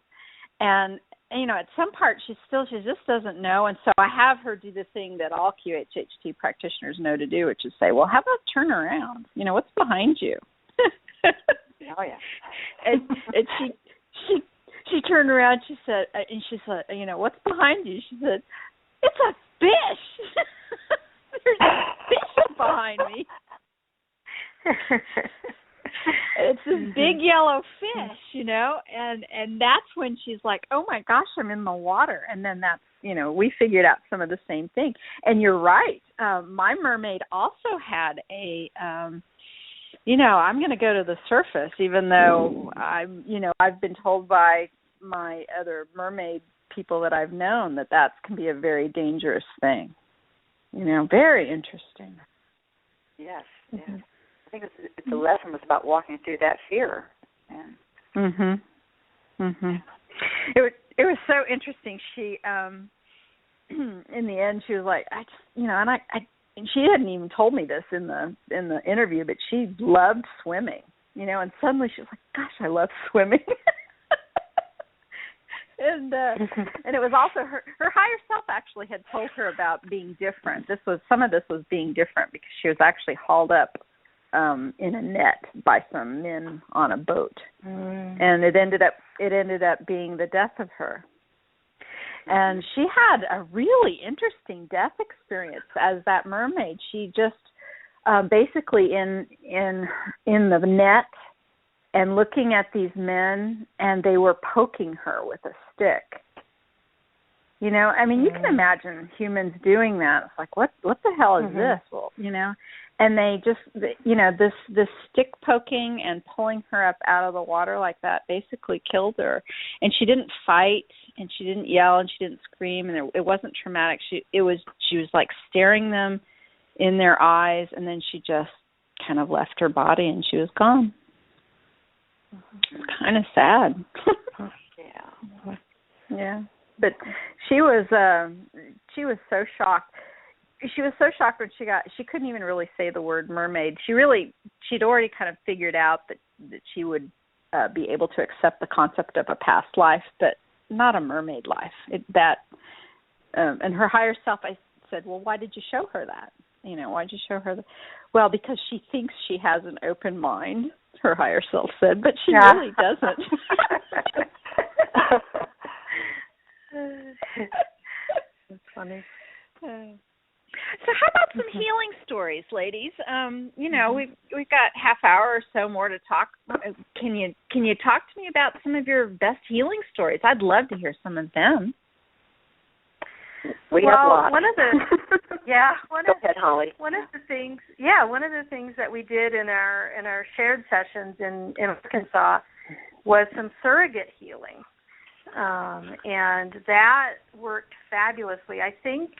And, at some part she just doesn't know. And so I have her do the thing that all QHHT practitioners know to do, which is say, well, how about turn around? What's behind you? Oh, yeah. and she turned around. She said, what's behind you? She said, it's a fish. There's a fish behind me. It's this big yellow fish, and that's when she's like, oh my gosh, I'm in the water. And then that's, we figured out some of the same thing. And you're right. My mermaid also had I'm going to go to the surface, even though I've been told by my other mermaid people that I've known that can be a very dangerous thing. Very interesting. Yes. Mm-hmm. I think the lesson was about walking through that fear. Mhm. Mhm. It was so interesting. She in the end she was like, and she hadn't even told me this in the interview, but she loved swimming, and suddenly she was like, gosh, I love swimming. And it was also her higher self actually had told her about being different. Some of this was being different because she was actually hauled up in a net by some men on a boat, and it ended up being the death of her. And she had a really interesting death experience as that mermaid. She just basically in the net and looking at these men, and they were poking her with a stick. You can imagine humans doing that. It's like, what the hell is this? Well, and they just, this stick poking and pulling her up out of the water like that basically killed her. And she didn't fight, and she didn't yell, and she didn't scream, and it wasn't traumatic. She was like staring them in their eyes, and then she just kind of left her body, and she was gone. It's kind of sad. Yeah. Yeah. But she was so shocked. She was so shocked when she couldn't even really say the word mermaid. She'd already kind of figured out that she would be able to accept the concept of a past life, but not a mermaid life. And her higher self, I said, well, why did you show her that? Why did you show her that? Well, because she thinks she has an open mind, her higher self said, but she really doesn't. That's funny. So how about some healing stories, ladies? We've got half hour or so more to talk. Can you talk to me about some of your best healing stories? I'd love to hear some of them. We have lots. Go ahead, Holly. One of the things that we did in our shared sessions in Arkansas was some surrogate healing, and that worked fabulously. I think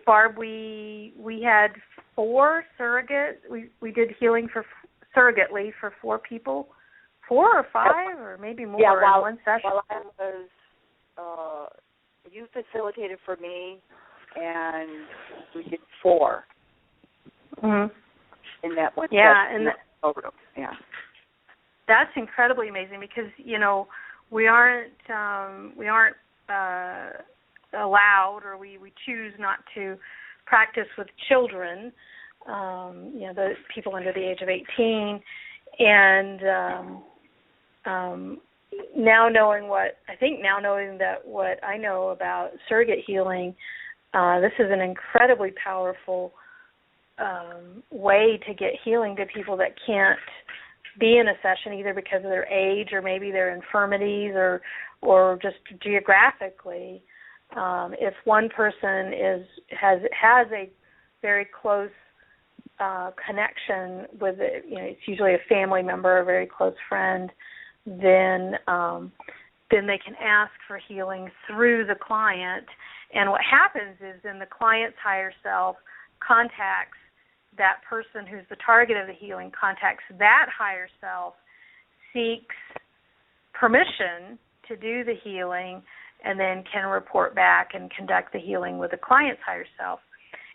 Barb, we had 4 surrogates. We did healing surrogately for 4 people, 4 or 5 or maybe more in one session. While I was you facilitated for me, and we did 4 in that one. That's incredibly amazing because we aren't allowed, or we choose not to practice with children, the people under the age of 18, and now knowing what I know about surrogate healing, this is an incredibly powerful way to get healing to people that can't be in a session either because of their age or maybe their infirmities or just geographically. If one person has a very close connection with it, it's usually a family member, a very close friend, then they can ask for healing through the client. And what happens is then the client's higher self contacts that person who's the target of the healing, contacts that higher self, seeks permission to do the healing, and then can report back and conduct the healing with the client's higher self.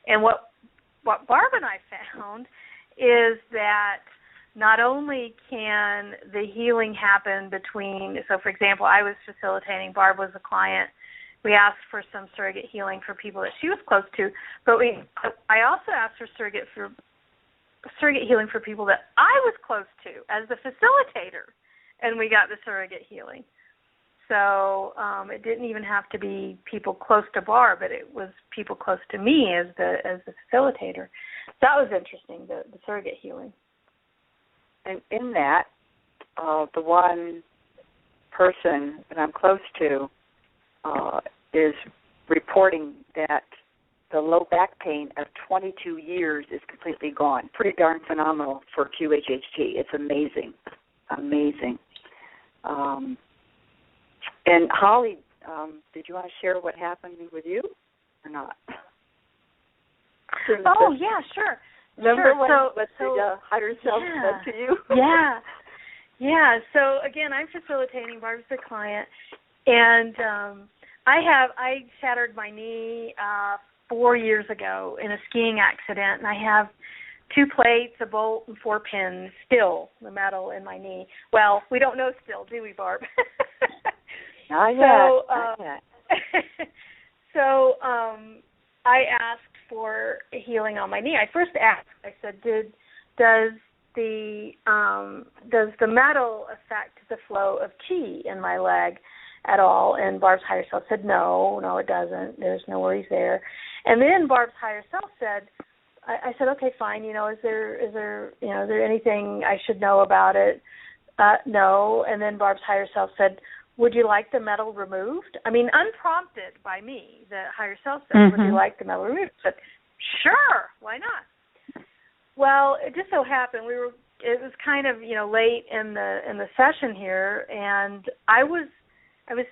And what Barb and I found is that not only can the healing happen between, so for example, I was facilitating, Barb was a client, we asked for some surrogate healing for people that she was close to, but I also asked for surrogate healing for people that I was close to as the facilitator, and we got the surrogate healing. So it didn't even have to be people close to Barb, but it was people close to me as the facilitator. That was interesting, the surrogate healing. And in that, the one person that I'm close to is reporting that the low back pain of 22 years is completely gone. Pretty darn phenomenal for QHHT. It's amazing. Amazing. And Holly, did you want to share what happened with you or not? Oh, yeah, sure. Remember what the higher self said to you? Yeah. So again, I'm facilitating. Barb's the client, and I shattered my knee 4 years ago in a skiing accident, and I have 2 plates, a bolt, and 4 pins still, the metal in my knee. Well, we don't know still, do we, Barb? Not yet. Not yet. So I asked for healing on my knee. I first asked, I said, does the metal affect the flow of chi in my leg at all? And Barb's higher self said, no, it doesn't. There's no worries there. And then Barb's higher self said, I said, okay, fine. Is there anything I should know about it? No. And then Barb's higher self said, would you like the metal removed? I mean, unprompted by me, the higher self said, would you like the metal removed? I said, sure, why not? Well, it just so happened it was kind of, late in the session here, and I was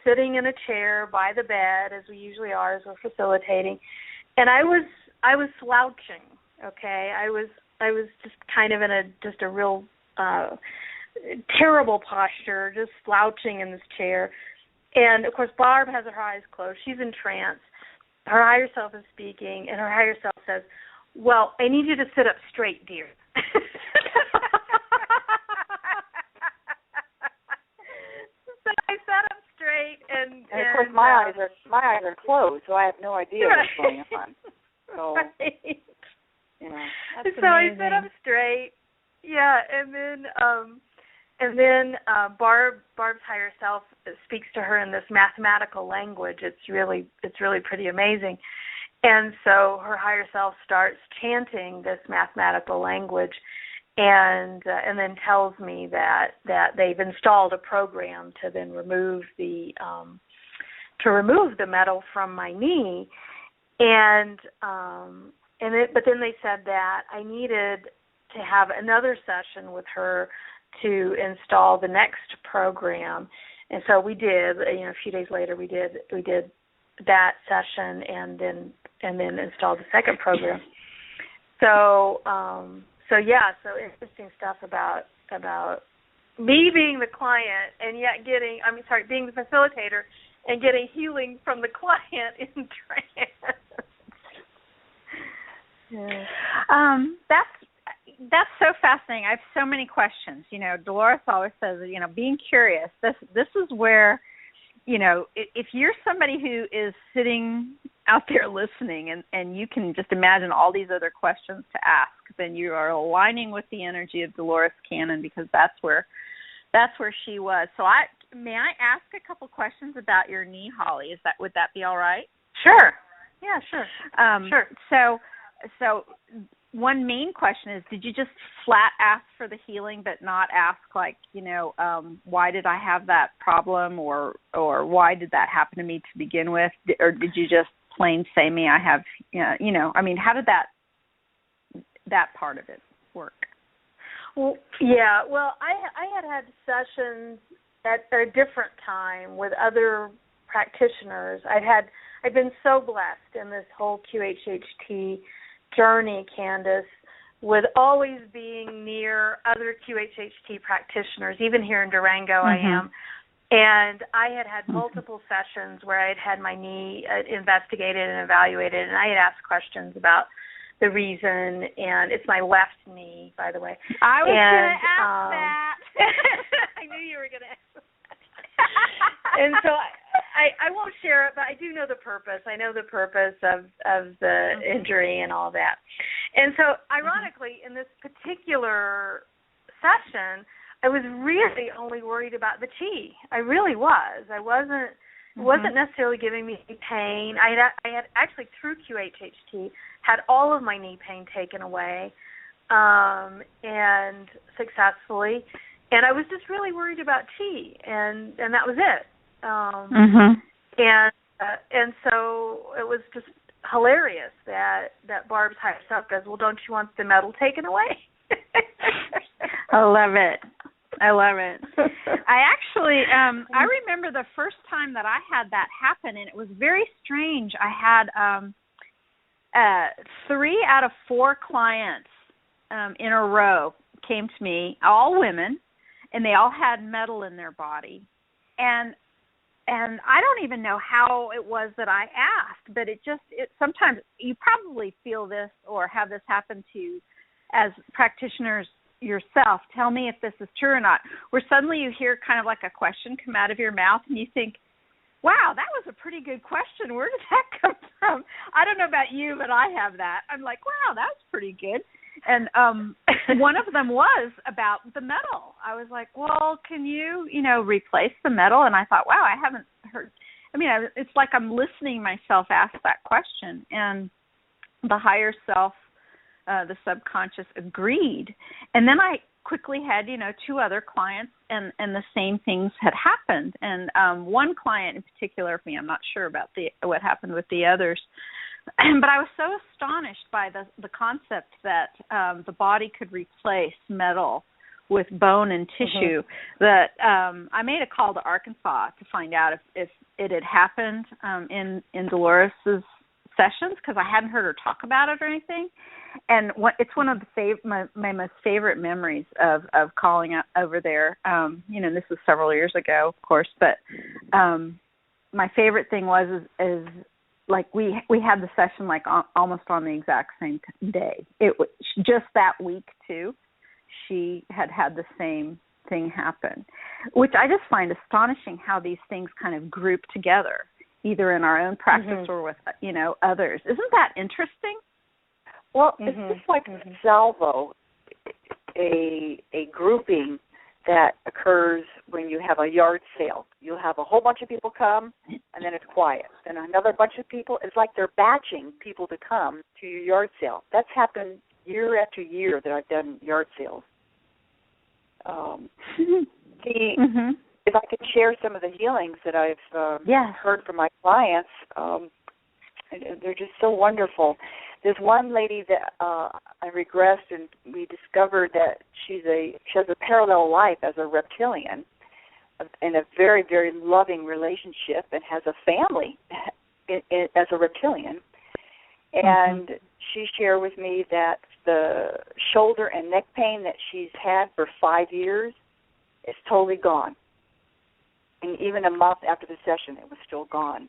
sitting in a chair by the bed, as we usually are as we're facilitating, and I was slouching, okay? I was just kind of in a real terrible posture, just slouching in this chair. And, of course, Barb has her eyes closed. She's in trance. Her higher self is speaking, and her higher self says, well, I need you to sit up straight, dear. So I sat up straight, and of course, my eyes are closed, so I have no idea what's going on. So, right. Yeah, so I sat up straight. Yeah, and then Barb's higher self speaks to her in this mathematical language. It's really pretty amazing. And so her higher self starts chanting this mathematical language, and then tells me that they've installed a program to then remove the metal from my knee, but then they said that I needed to have another session with her to install the next program, and so we did. A few days later, we did that session, and then installed the second program. So interesting stuff about me being the client and yet being the facilitator and getting healing from the client in trance. Yeah. That's so fascinating. I have so many questions. Dolores always says, being curious. This is where, if you're somebody who is sitting out there listening and you can just imagine all these other questions to ask, then you are aligning with the energy of Dolores Cannon, because that's where she was. So may I ask a couple questions about your knee, Holly? Would that be all right? Sure. Yeah, sure. Sure. So one main question is, did you just flat ask for the healing but not ask, why did I have that problem, or why did that happen to me to begin with? Or did you just plain say me, I have, how did that part of it work? Well, yeah. Well, I had sessions at a different time with other practitioners. I've been so blessed in this whole QHHT journey, Candace, with always being near other QHHT practitioners. Even here in Durango, I am. And I had multiple sessions where I'd had my knee investigated and evaluated, and I had asked questions about the reason, and it's my left knee, by the way. I was going to ask that. I knew you were going to ask that. And so I won't share it, but I do know the purpose. I know the purpose of the injury and all that. And so, ironically, in this particular session, I was really only worried about the chi. I really was. I wasn't. It wasn't necessarily giving me pain. I had actually through QHHT had all of my knee pain taken away, and successfully. And I was just really worried about chi, and that was it. And so it was just hilarious that Barb's higher self goes, well, don't you want the metal taken away? I love it. I actually, I remember the first time that I had that happen, and it was very strange. I had 3 out of 4 clients in a row came to me, all women, and they all had metal in their body. And I don't even know how it was that I asked, but it sometimes you probably feel this or have this happen to you as practitioners yourself. Tell me if this is true or not, where suddenly you hear kind of like a question come out of your mouth and you think, wow, that was a pretty good question. Where did that come from? I don't know about you, but I have that. I'm like, wow, that was pretty good. And one of them was about the metal. I was like, well, can you, replace the metal? And I thought, wow, I haven't heard. I mean, it's like I'm listening myself ask that question. And the higher self, the subconscious agreed. And then I quickly had, 2 other clients and the same things had happened. And one client in particular, I'm not sure about what happened with the others, but I was so astonished by the concept that the body could replace metal with bone and tissue that I made a call to Arkansas to find out if it had happened in Dolores's sessions, because I hadn't heard her talk about it or anything. And it's one of my most favorite memories of calling over there. This was several years ago, of course, but my favorite thing is like we had the session like almost on the exact same day. It was just that week too. She had the same thing happen, which I just find astonishing how these things kind of group together, either in our own practice or with others. Isn't that interesting? Well, it's just like salvo, a grouping that occurs when you have a yard sale. You'll have a whole bunch of people come, and then it's quiet. Then another bunch of people, it's like they're batching people to come to your yard sale. That's happened year after year that I've done yard sales. If I could share some of the healings that I've heard from my clients, they're just so wonderful. There's one lady that I regressed, and we discovered that she has a parallel life as a reptilian in a very, very loving relationship, and has a family as a reptilian. And she shared with me that the shoulder and neck pain that she's had for 5 years is totally gone. And even a month after the session, it was still gone.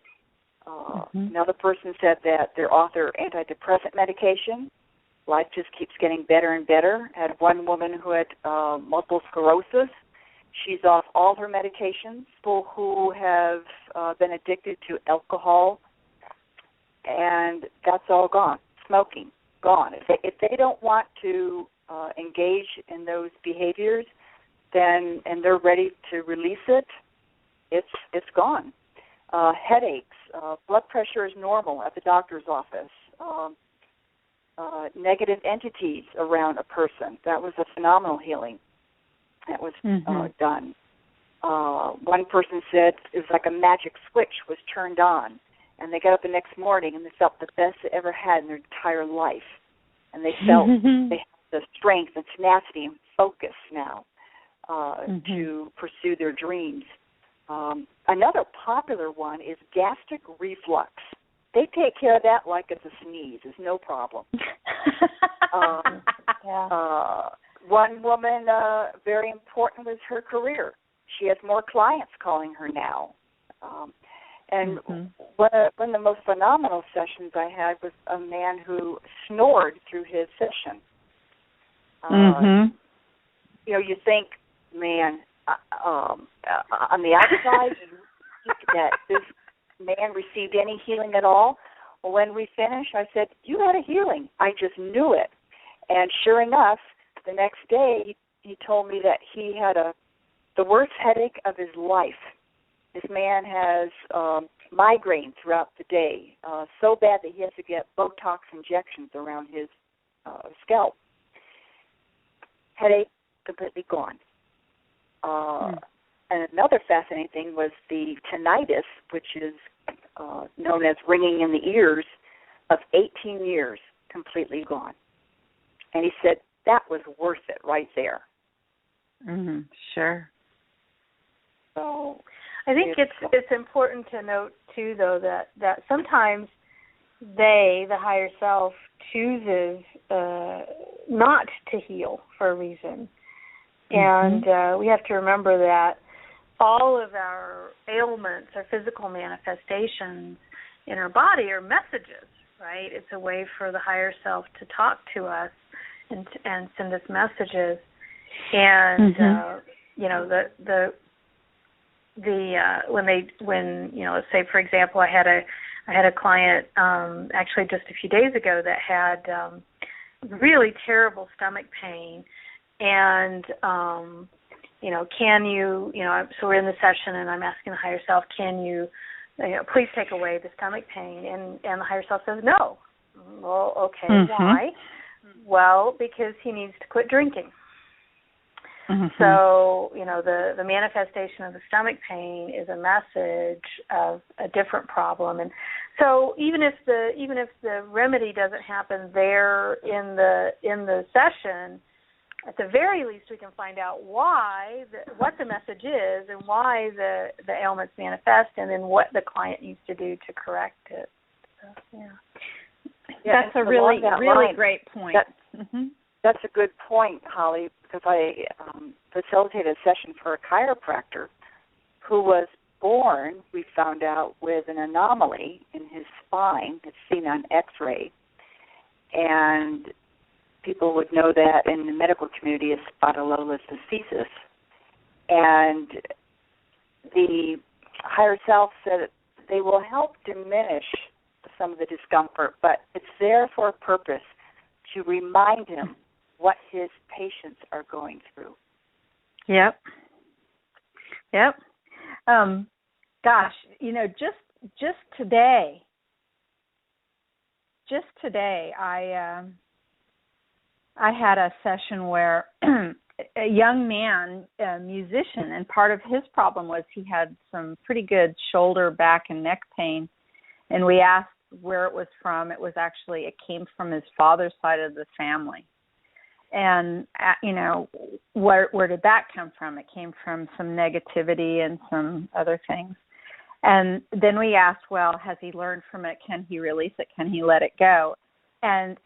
Another person said that they're off their antidepressant medication. Life just keeps getting better and better. I had one woman who had multiple sclerosis. She's off all her medications. People who have been addicted to alcohol, and that's all gone. Smoking, gone. If they don't want to engage in those behaviors, then and they're ready to release it, it's gone. Headaches, blood pressure is normal at the doctor's office. Negative entities around a person. That was a phenomenal healing that was done. One person said it was like a magic switch was turned on, and they got up the next morning and they felt the best they ever had in their entire life. And they felt they had the strength and tenacity and focus now to pursue their dreams. Another popular one is gastric reflux. They take care of that like it's a sneeze. It's no problem. One woman, very important was her career. She has more clients calling her now. And one of the most phenomenal sessions I had was a man who snored through his session. You think, man, on the outside, that this man received any healing at all. Well, when we finished, I said, you had a healing. I just knew it. And sure enough, the next day, he told me that he had the worst headache of his life. This man has migraine throughout the day, so bad that he has to get Botox injections around his scalp. Headache completely gone. And another fascinating thing was the tinnitus, which is known as ringing in the ears, of 18 years, completely gone. And he said that was worth it right there. Sure. So I think it's important to note too, though, that sometimes the higher self, chooses not to heal for a reason, and we have to remember that all of our ailments, our physical manifestations in our body, are messages. Right? It's a way for the higher self to talk to us and send us messages. And you know, when you know, let's say for example, I had a client actually just a few days ago that had really terrible stomach pain, and you know, so we're in the session and I'm asking the higher self, can you please take away the stomach pain, and the higher self says no. Well, okay, why? Well, because he needs to quit drinking. So, you know, the manifestation of the stomach pain is a message of a different problem. And so even if the remedy doesn't happen there in the session, at the very least we can find out what the message is and why the ailments manifest, and then what the client needs to do to correct it. So, that's a really great point. That's a good point, Holly, because I facilitated a session for a chiropractor who was born, we found out, with an anomaly in his spine. It's seen on X-ray. And people would know that in the medical community as spondylolisthesis. And the higher self said they will help diminish some of the discomfort, but it's there for a purpose, to remind him what his patients are going through. Yep. Gosh, you know, just today, I had a session where a young man, a musician, and part of his problem was he had some pretty good shoulder, back, and neck pain, and we asked where it was from. It came from his father's side of the family. And, you know, where did that come from? It came from some negativity and some other things. And then we asked, well, has he learned from it? Can he release it? Can he let it go? And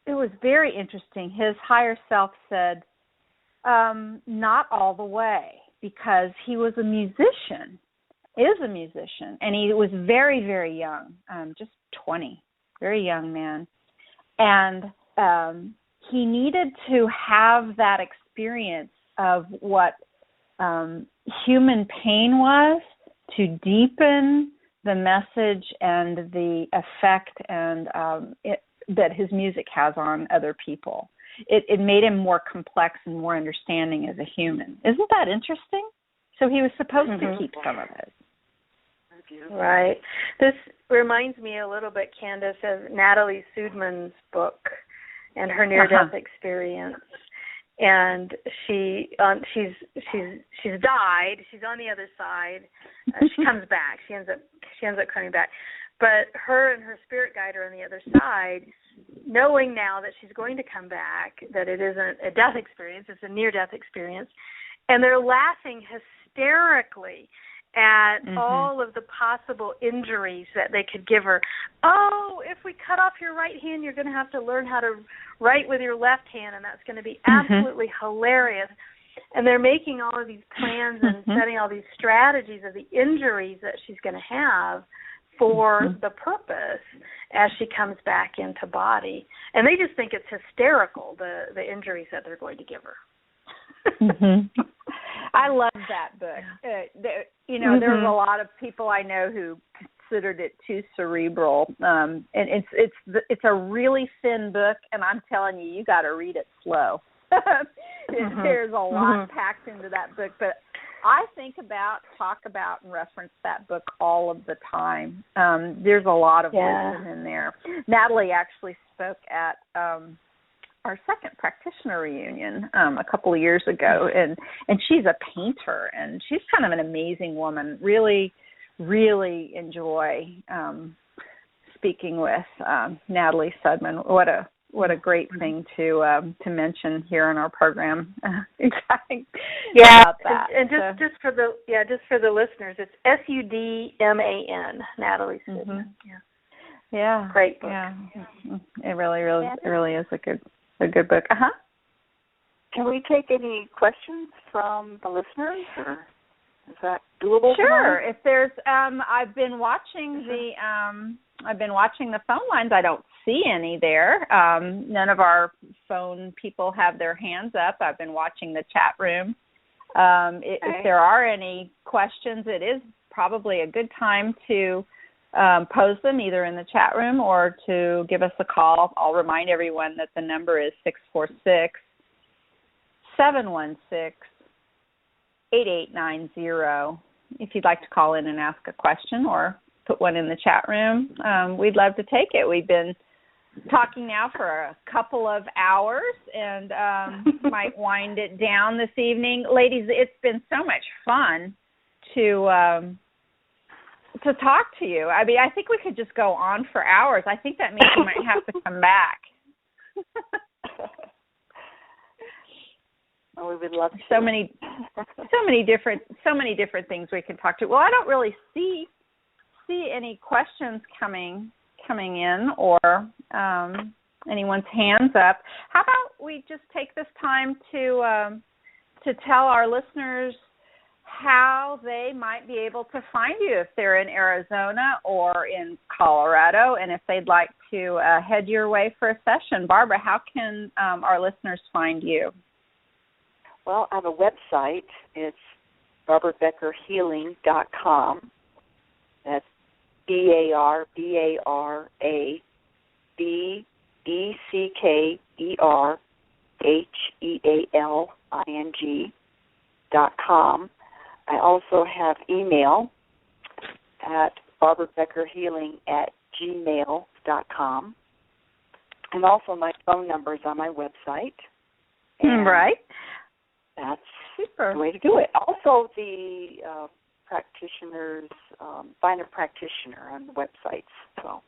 it was very interesting. His higher self said, not all the way, because he was a musician, and he was very, very young, just 20, very young man. And he needed to have that experience of what human pain was to deepen the message and the effect and that his music has on other people. It made him more complex and more understanding as a human. Isn't that interesting? So he was supposed to keep some of it. Right. This reminds me a little bit, Candace, of Natalie Sudman's book and her near-death experience. And she's died. She's on the other side. She comes back. She ends up coming back. But her and her spirit guide are on the other side, knowing now that she's going to come back, that it isn't a death experience, it's a near-death experience. And they're laughing hysterically at all of the possible injuries that they could give her. Oh, if we cut off your right hand, you're going to have to learn how to write with your left hand, and that's going to be absolutely hilarious. And they're making all of these plans and setting all these strategies of the injuries that she's going to have for the purpose as she comes back into body. And they just think it's hysterical, the injuries that they're going to give her. I love that book. There's a lot of people I know who considered it too cerebral, and it's a really thin book, and I'm telling you, you got to read it slow. There's a lot packed into that book, but I think about, talk about, and reference that book all of the time. There's a lot of wisdom in there. Natalie actually spoke at our second practitioner reunion a couple of years ago, and she's a painter, and she's kind of an amazing woman. Really, really enjoy speaking with Natalie Sudman. What a great thing to mention here in our program. Exactly. About that. And just for the listeners, it's Sudman, Natalie Sudman. Yeah. Great book. Yeah. It really is a good book. Can we take any questions from the listeners, or is that doable? Sure. If there's, I've been watching the phone lines. I don't see any there. None of our phone people have their hands up. I've been watching the chat room. If there are any questions, it is probably a good time to pose them either in the chat room or to give us a call. I'll remind everyone that the number is 646-716-8890. If you'd like to call in and ask a question or put one in the chat room, we'd love to take it. We've been talking now for a couple of hours and might wind it down this evening. Ladies, it's been so much fun to talk to you. I mean, I think we could just go on for hours. I think that means we might have to come back. Oh, we would love to. So many different things we can talk to. Well, I don't really see any questions coming in or anyone's hands up. How about we just take this time to tell our listeners how they might be able to find you if they're in Arizona or in Colorado, and if they'd like to head your way for a session. Barbara, how can our listeners find you? Well, I have a website. It's BarbaraBeckerHealing.com. That's BarbaraBeckerHealing.com. I also have email at BarbaraBeckerHealing@gmail.com. And also my phone number is on my website. Right. That's super. The way to do it. Also, the practitioners, find a practitioner on the websites. So.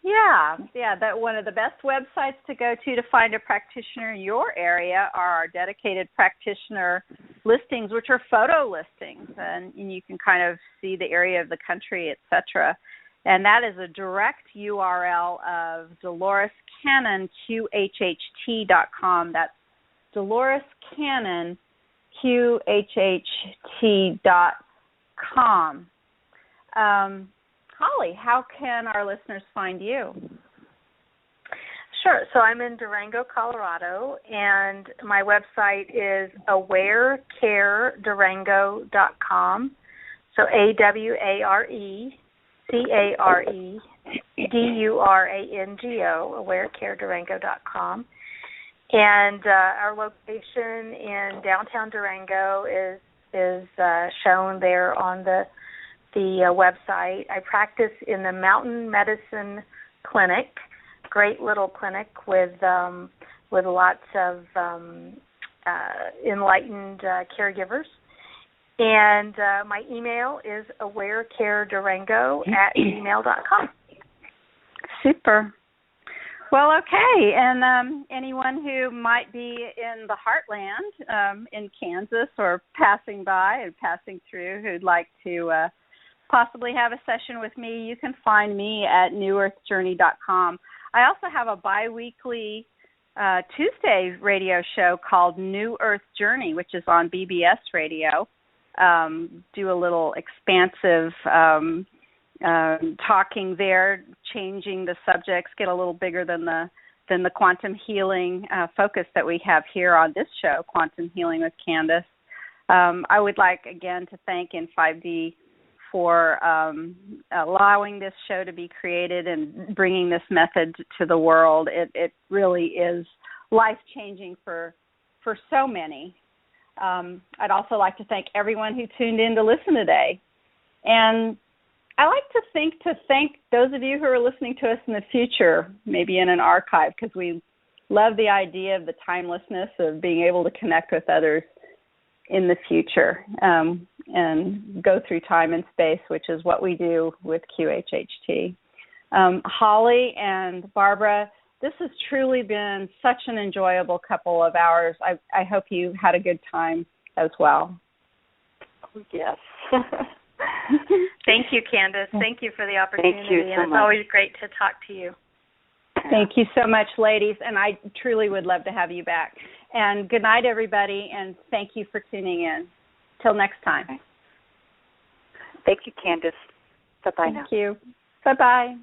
Yeah, that one of the best websites to go to find a practitioner in your area are our dedicated practitioner listings, which are photo listings, and you can kind of see the area of the country, etc. And that is a direct URL of Dolores Cannon, QHHT.com. That's Dolores Cannon, QHHT.com. Holly, how can our listeners find you? Sure. So I'm in Durango, Colorado, and my website is awarecaredurango.com. So AwareCareDurango, awarecaredurango.com. And our location in downtown Durango is shown there on the website. I practice in the Mountain Medicine Clinic, great little clinic with lots of enlightened caregivers. And my email is awarecaredurango@gmail.com. Super. Well, okay, and anyone who might be in the heartland in Kansas or passing by and passing through who'd like to possibly have a session with me, you can find me at newearthjourney.com. I also have a bi-weekly Tuesday radio show called New Earth Journey, which is on BBS Radio. Do a little expansive talking there, changing the subjects, get a little bigger than the quantum healing focus that we have here on this show, Quantum Healing with Candace. I would like, again, to thank N5D for allowing this show to be created and bringing this method to the world. It really is life-changing for for so many. I'd also like to thank everyone who tuned in to listen today. And I like to thank those of you who are listening to us in the future, maybe in an archive, because we love the idea of the timelessness of being able to connect with others in the future and go through time and space, which is what we do with QHHT. Holly and Barbara, this has truly been such an enjoyable couple of hours. I hope you had a good time as well. Yes. Thank you, Candace. Thank you for the opportunity. Thank you so and it's much. always great to talk to you. Thank you so much, ladies, and I truly would love to have you back. And good night, everybody, and thank you for tuning in. Till next time. Thank you, Candace. Bye-bye now. Thank you. Bye-bye.